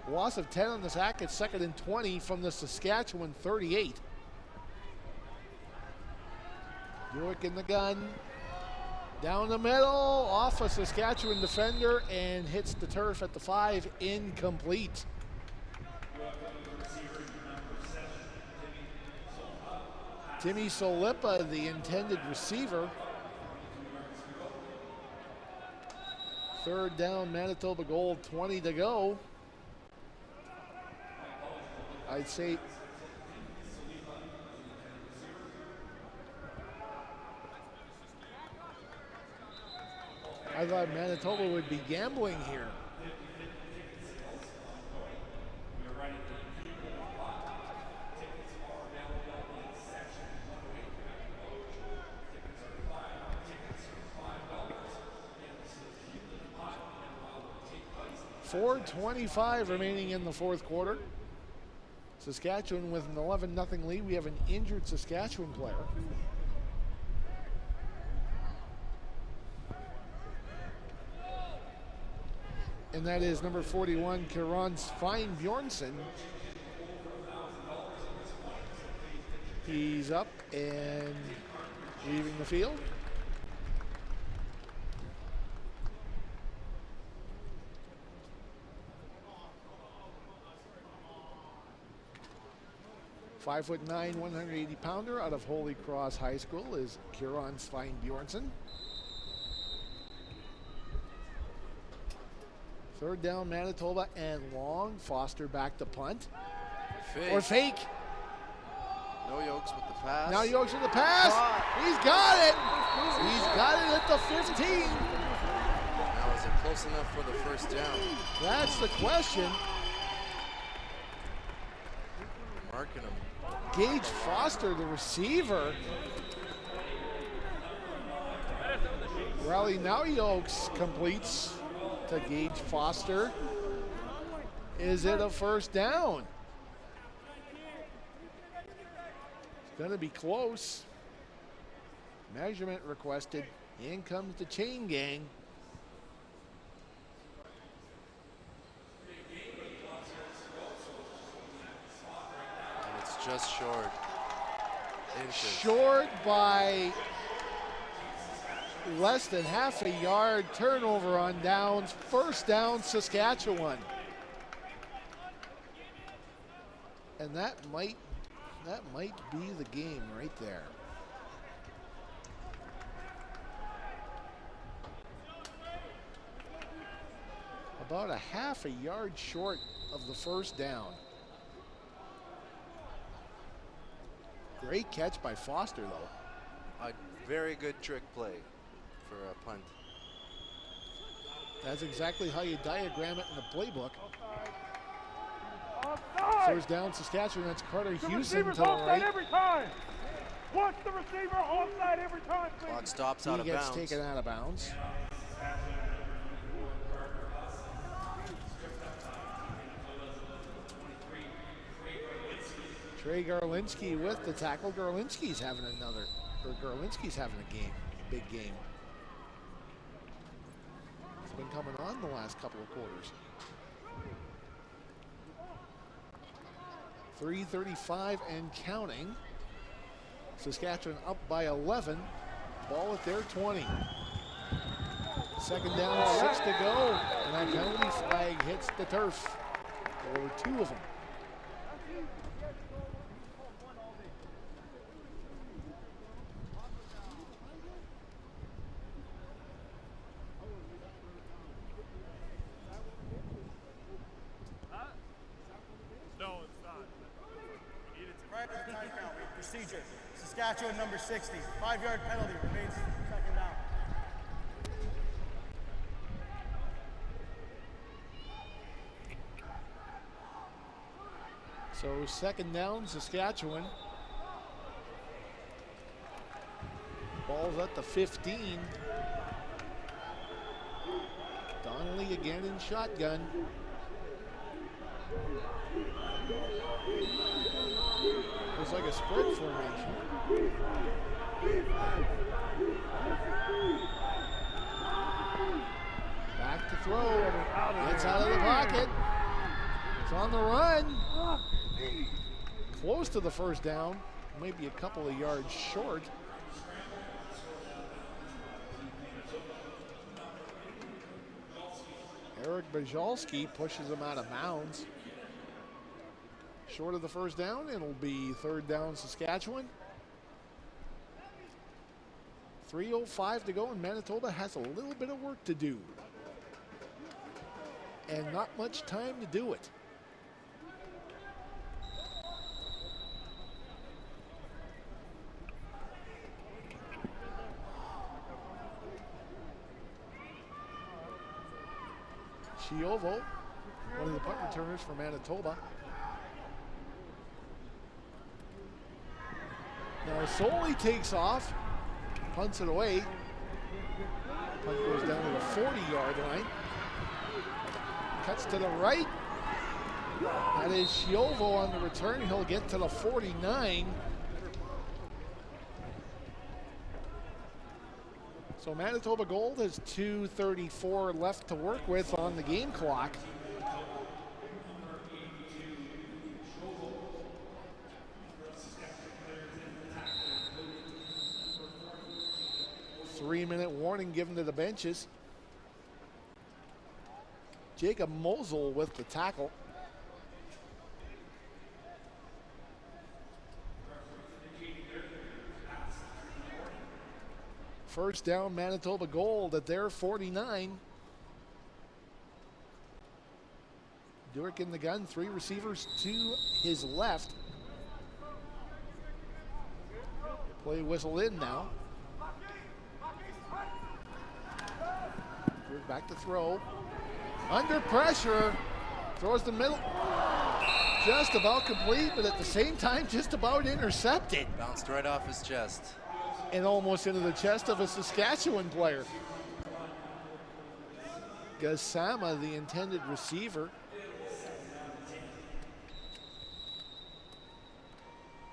Loss of 10 on the sack. It's 2nd and 20 from the Saskatchewan 38. Dewick in the gun. Down the middle, off a Saskatchewan defender, and hits the turf at the 5, incomplete. Timmy Solipa, the intended receiver. Third down, Manitoba goal, 20 to go. I'd say I thought Manitoba would be gambling here. .4:25 remaining in the fourth quarter. Saskatchewan with an 11-0 lead. We have an injured Saskatchewan player. And that is number 41, Kieran Fine Bjornsson. He's up and leaving the field. .5'9", 180-pounder out of Holy Cross High School is Kieran Fine Bjornsson. Third down, Manitoba and long. Foster back to punt. Fake. Or fake. No Yokes with the pass. Now Yokes with the pass. He's got it. He's got it at the 15. Now is it close enough for the first down? That's the question. Marking him. Gage Foster, the receiver. Rally now Yokes completes to Gage Foster. Is it a first down? It's going to be close. Measurement requested. In comes the chain gang. And it's just short. Inches. Short by less than half a yard. Turnover on downs. First down, Saskatchewan. And that might be the game right there. About a half a yard short of the first down. Great catch by Foster, though. A very good trick play for a punt. That's exactly how you diagram it in the playbook. First down, Saskatchewan. That's Carter Hewson to the right. Every time. Watch the receiver offside every time, please. Clock stops out of bounds. He gets taken out of bounds. Trey Garlinski with the tackle. Garlinski's having a big game. It's been coming on the last couple of quarters. 3:35 and counting. Saskatchewan up by 11. Ball at their 20. Second down, 6 to go. And that penalty flag hits the turf. There were two of them. Procedure. Saskatchewan number 60. 5-yard penalty remains second down. So second down, Saskatchewan. Ball's at the 15. Donnelly again in shotgun. Looks like a spread formation. Back to throw. Gets out of the pocket. It's on the run. Close to the first down. Maybe a couple of yards short. Eric Bajalski pushes him out of bounds. Short of the first down, it'll be third down, Saskatchewan. 3:05 to go, and Manitoba has a little bit of work to do. and not much time to do it. Chiovo, one of the punt returners for Manitoba. Now Soley takes off, punts it away. Punt goes down to the 40-yard line. Cuts to the right. That is Chiovo on the return. He'll get to the 49. So Manitoba Gold has 2:34 left to work with on the game clock. Three-minute warning given to the benches. Jacob Mosel with the tackle. First down, Manitoba Gold at their 49. Durick in the gun, three receivers to his left. Play whistle in now. Durick back to throw. Under pressure, throws the middle. Just about complete, but at the same time, just about intercepted. Bounced right off his chest. And almost into the chest of a Saskatchewan player. Gassama, the intended receiver.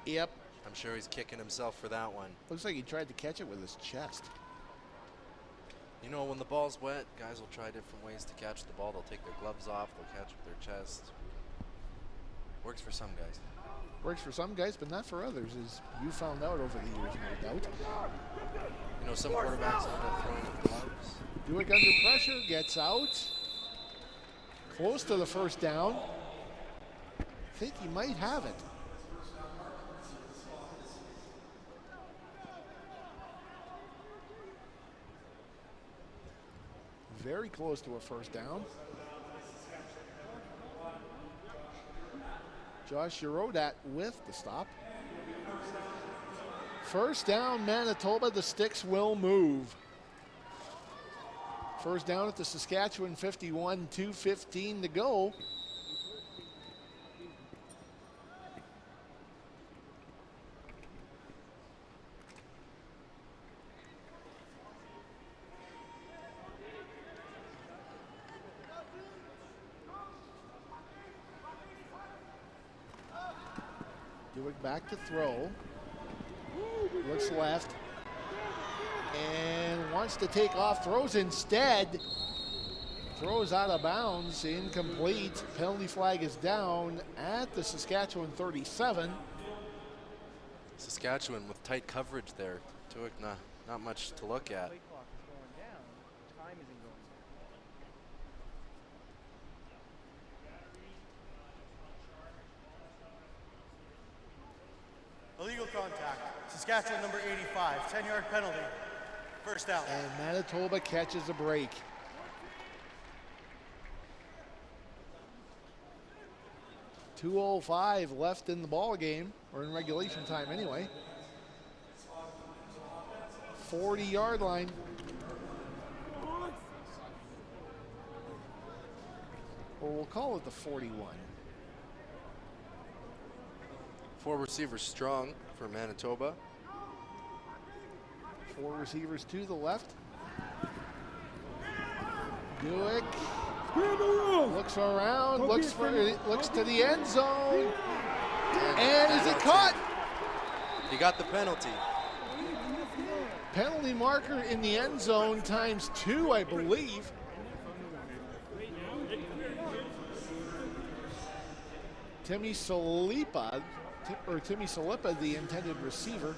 Yep. I'm sure he's kicking himself for that one. Looks like he tried to catch it with his chest. You know, when the ball's wet, guys will try different ways to catch the ball. They'll take their gloves off, they'll catch with their chest. Works for some guys. Works for some guys, but not for others, as you found out over the years, no doubt. You know, some quarterbacks end up throwing with gloves. Duick under pressure, gets out. Close to the first down. I think he might have it. Very close to a first down. Josh Yerodat with the stop. First down, Manitoba. The sticks will move. First down at the Saskatchewan 51, 2:15 to go. Duick back to throw. Looks left. And wants to take off. Throws instead. Throws out of bounds. Incomplete. Penalty flag is down at the Saskatchewan 37. Saskatchewan with tight coverage there. Duick not much to look at. Illegal contact. Saskatchewan number 85. 10-yard penalty. First down. And Manitoba catches a break. .205 left in the ball game, or in regulation time anyway. 40-yard line. Or we'll call it the 41. Four receivers strong for Manitoba. Four receivers to the left. Duick looks around, looks to the end zone, and is it caught? He got the penalty. Penalty marker in the end zone ×2, I believe. Timmy Salipa, the intended receiver.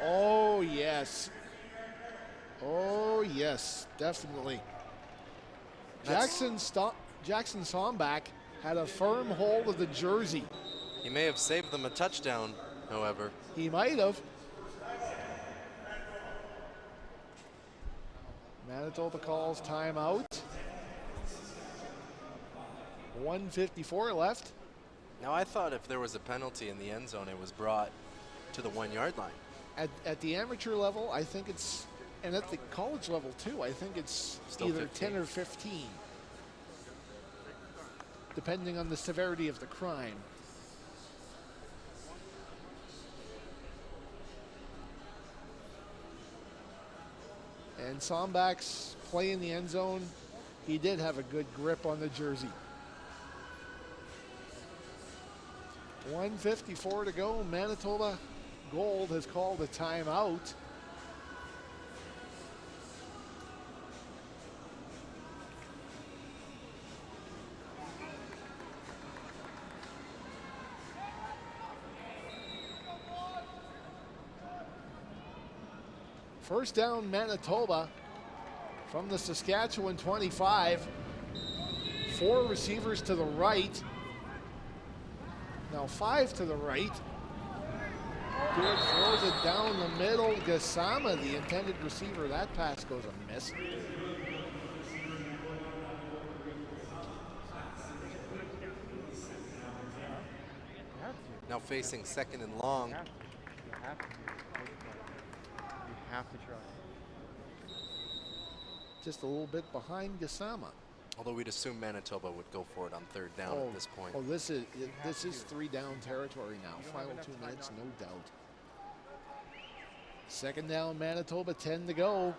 Oh, yes. Oh, yes, definitely. Jackson Sombach had a firm hold of the jersey. He may have saved them a touchdown, however. He might have. Manitoba calls timeout. 1:54 left. Now, I thought if there was a penalty in the end zone, it was brought to the 1 yard line. At the amateur level, I think it's, and at the college level too, I think it's Still either 15. 10 or 15, depending on the severity of the crime. And Sombach's play in the end zone, he did have a good grip on the jersey. 1:54 to go. Manitoba Gold has called a timeout. First down, Manitoba from the Saskatchewan 25. 4 receivers to the right. Now 5 to the right. Good, throws it down the middle. Gassama, the intended receiver. That pass goes amiss. Now facing 2nd and long. You have to try. Just a little bit behind Gassama. Although we'd assume Manitoba would go for it on 3rd down at this point. Oh, this is 3 down territory now. Final 2 minutes, no doubt. 2nd down, Manitoba, 10 to go.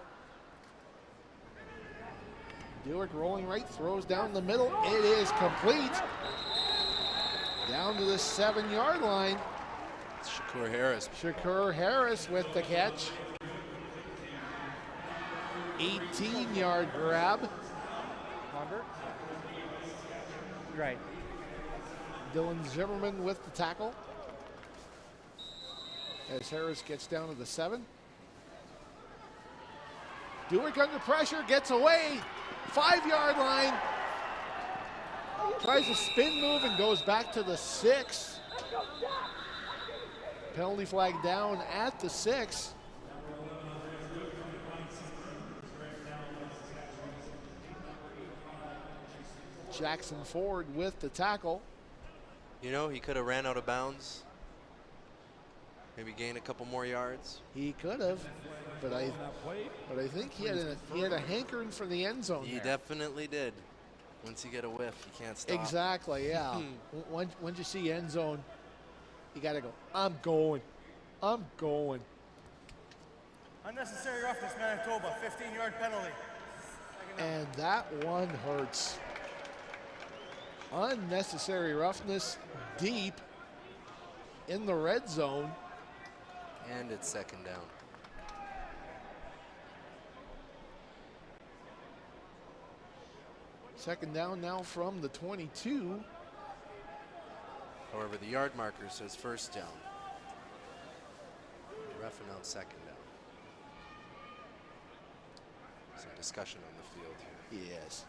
Dewick rolling right, throws down the middle. It is complete. Down to the 7-yard line. It's Shakur Harris. Shakur Harris with the catch. 18-yard grab. Ponder. Right. Dylan Zimmerman with the tackle. As Harris gets down to the 7. Dewick under pressure, gets away. 5-yard line. Tries a spin move and goes back to the 6. Penalty flag down at the 6. Jackson Ford with the tackle. You know, he could have ran out of bounds. Maybe gain a couple more yards. He could have, but I think he had a hankering for the end zone. He there. definitely did. Once you get a whiff, you can't stop. Exactly, yeah. Once you see end zone, you got to go, I'm going. I'm going. Unnecessary roughness, Manitoba, 15-yard penalty. And that one hurts. Unnecessary roughness deep in the red zone. And it's 2nd down. Second down now from the 22. However, the yard marker says 1st down. The ref announced 2nd down. Some discussion on the field here. Yes.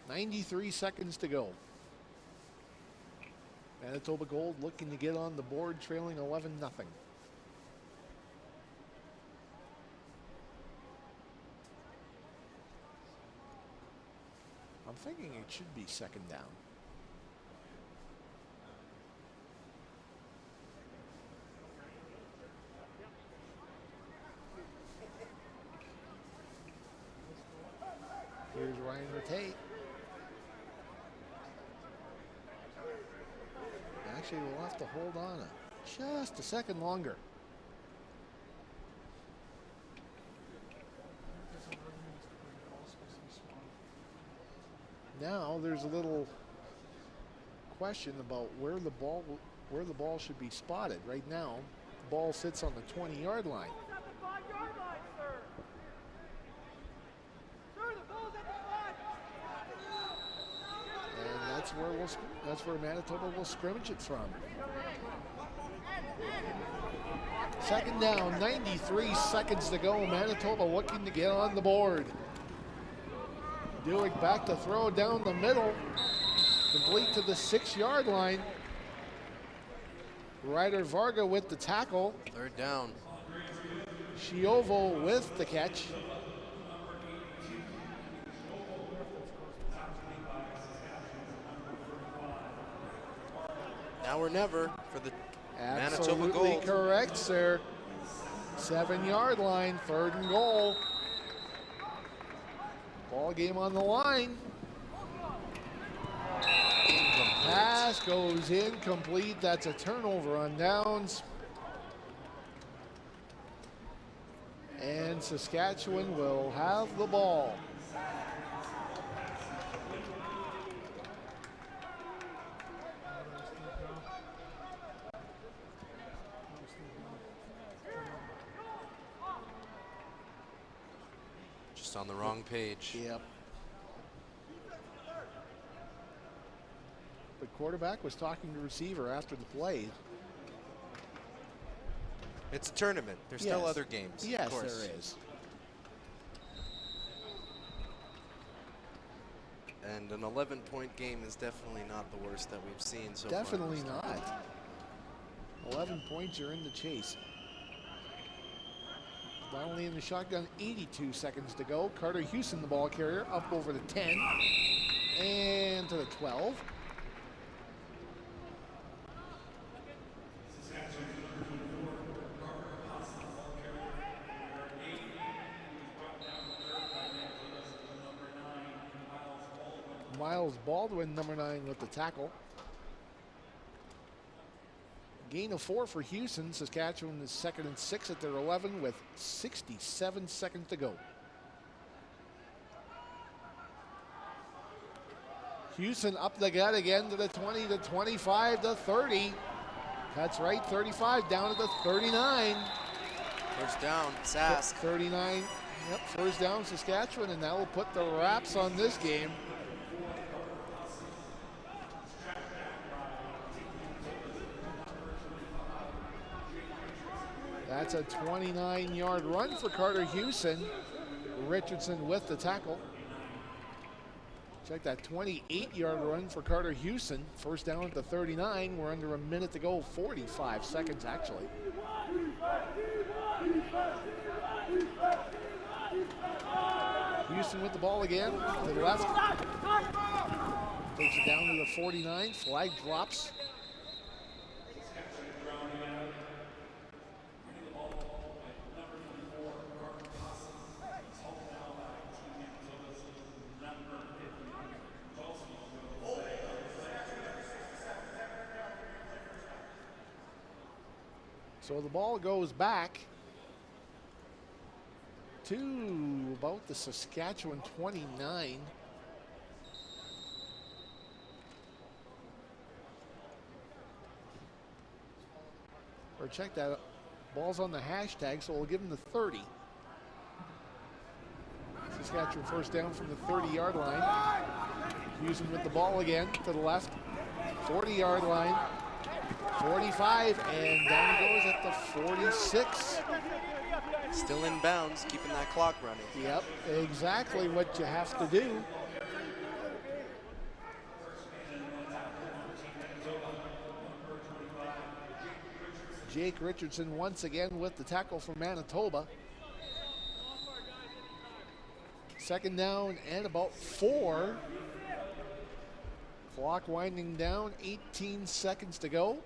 93 seconds to go. Manitoba Gold looking to get on the board, trailing 11-0. I'm thinking it should be 2nd down. Here's Ryan Rattay. Actually, we'll have to hold on just a second longer. Now there's a little question about where the ball should be spotted. Right now, the ball sits on the 20-yard line. At the 5-yard line, sir. Sir, the ball's at the 5. And that's where Manitoba will scrimmage it from. 2nd down, 93 seconds to go. Manitoba looking to get on the board. Dewick back to throw down the middle. Complete to the 6-yard line. Ryder Varga with the tackle. 3rd down. Chiovo with the catch. Now or never for the Manitoba Absolutely goal. correct, sir. 7-yard line, 3rd and goal. Ball game on the line. Pass goes incomplete. That's a turnover on downs. And Saskatchewan will have the ball. Just on the wrong page. Yep. The quarterback was talking to receiver after the play. It's a tournament. There's still other games. Yes, of course. there is. And an 11-point game is definitely not the worst that we've seen so far. Definitely not. 11 points, you're in the chase. Donnelly in the shotgun, 82 seconds to go. Carter Houston, the ball carrier, up over the 10 and to the 12. Miles Baldwin, number 9, with the tackle. Gain of 4 for Houston. Saskatchewan is 2nd and 6 at their 11 with 67 seconds to go. Houston up the gut again to the 20, to 25, to 30. That's right, 35 down to the 39. First down, Sask. 39, yep, first down Saskatchewan, and that will put the wraps on this game. That's a 29-yard run for Carter Houston. Richardson with the tackle. Check that 28-yard run for Carter Houston. First down at the 39. We're under a minute to go, 45 seconds actually. Houston with the ball again to the left. Takes it down to the 49. Flag drops. So the ball goes back to about the Saskatchewan 29. Or check that, ball's on the hashtag, so we'll give them the 30. Saskatchewan first down from the 30-yard line. Houston with the ball again to the left, 40-yard line. 45, and down he goes at the 46. Still in bounds, keeping that clock running. Yep, exactly what you have to do. Jake Richardson once again with the tackle for Manitoba. Second down and about 4. Clock winding down, 18 seconds to go.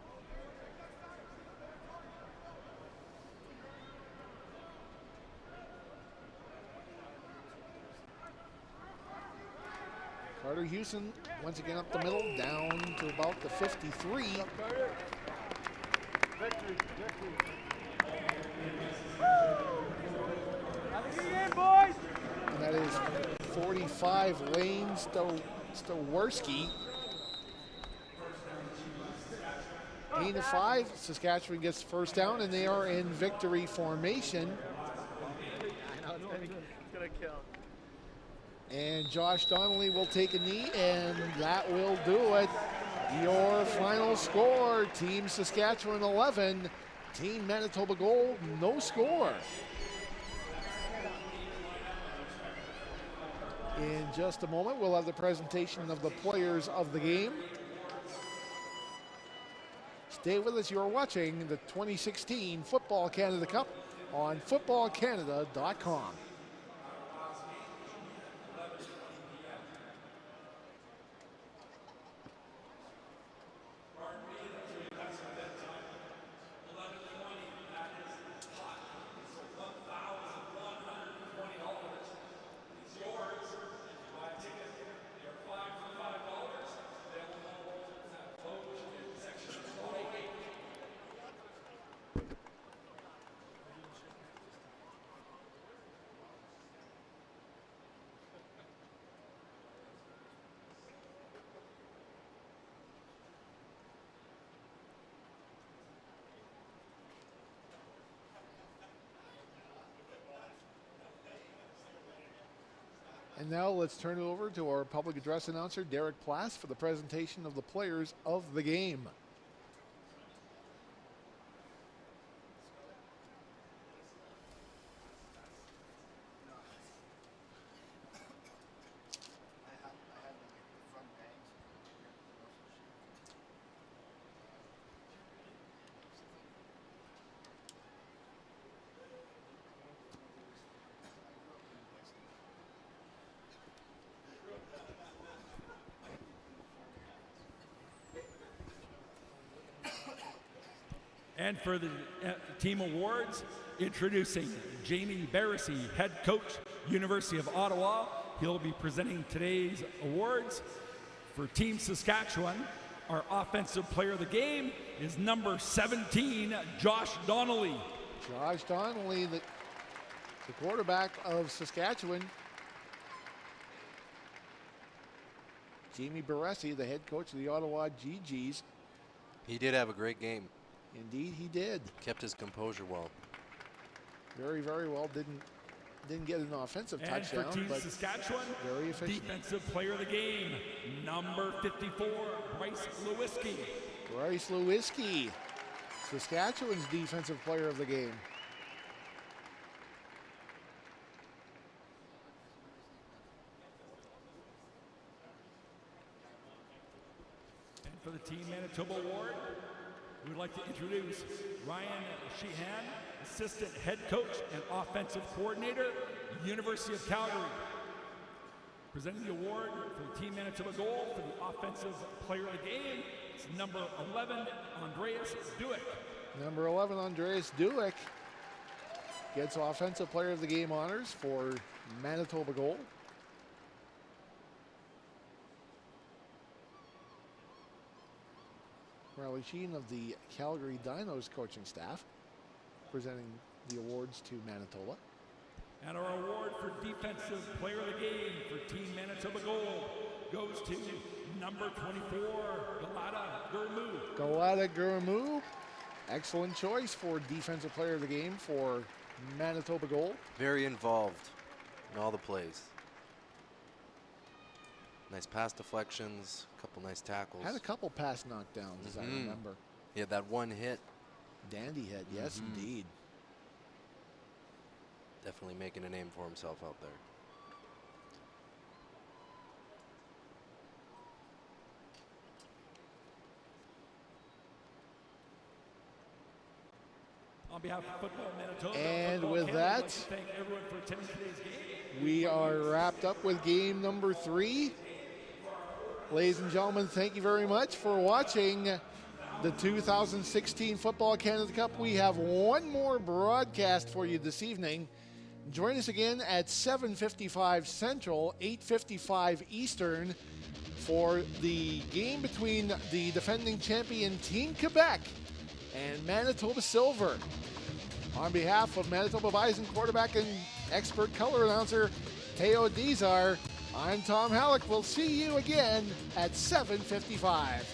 Carter Houston once again up the middle, down to about the 53. And that is 45, Lane Staworski. Gain of 5, Saskatchewan gets first down, and they are in victory formation. I know, it's gonna kill. And Josh Donnelly will take a knee, and that will do it. Your final score, Team Saskatchewan 11, Team Manitoba Gold, no score. In just a moment, we'll have the presentation of the players of the game. Stay with us. You're watching the 2016 Football Canada Cup on footballcanada.com. And now let's turn it over to our public address announcer, Derek Plass, for the presentation of the players of the game. And for the team awards, introducing Jamie Barrissey, head coach, University of Ottawa. He'll be presenting today's awards. For Team Saskatchewan, our offensive player of the game is number 17, Josh Donnelly. Josh Donnelly, the quarterback of Saskatchewan. Jamie Barrissey, the head coach of the Ottawa GGs. He did have a great game. Indeed, he did. Kept his composure well. Very, very well. Didn't get an offensive touchdown, for Team but Saskatchewan, very efficient. defensive player of the game, number 54, Bryce Lewiski. Bryce Lewiski, Saskatchewan's defensive player of the game. And for the Team Manitoba Award, we'd like to introduce Ryan Sheehan, assistant head coach and offensive coordinator, University of Calgary. Presenting the award for the Team Manitoba goal for the offensive player of the game, it's number 11, Andreas Duick. Number 11, Andreas Duick, gets offensive player of the game honors for Manitoba goal. Riley Sheen of the Calgary Dinos coaching staff presenting the awards to Manitoba. And our award for defensive player of the game for Team Manitoba goal goes to number 24, Galata Gurmu. Galata Gurmu, excellent choice for defensive player of the game for Manitoba goal. Very involved in all the plays. Nice pass deflections, a couple nice tackles. Had a couple pass knockdowns, as I remember. He had that one hit. Dandy hit, yes, indeed. Definitely making a name for himself out there. On behalf of Football Manitoba, and Football with Canada, that, I'd like to thank everyone for attending today's game. We are wrapped up with game number 3. Ladies and gentlemen, thank you very much for watching the 2016 Football Canada Cup. We have one more broadcast for you this evening. Join us again at 7:55 Central, 8:55 Eastern for the game between the defending champion Team Quebec and Manitoba Silver. On behalf of Manitoba Bison quarterback and expert color announcer Teo Dizar, I'm Tom Halleck. We'll see you again at 7:55.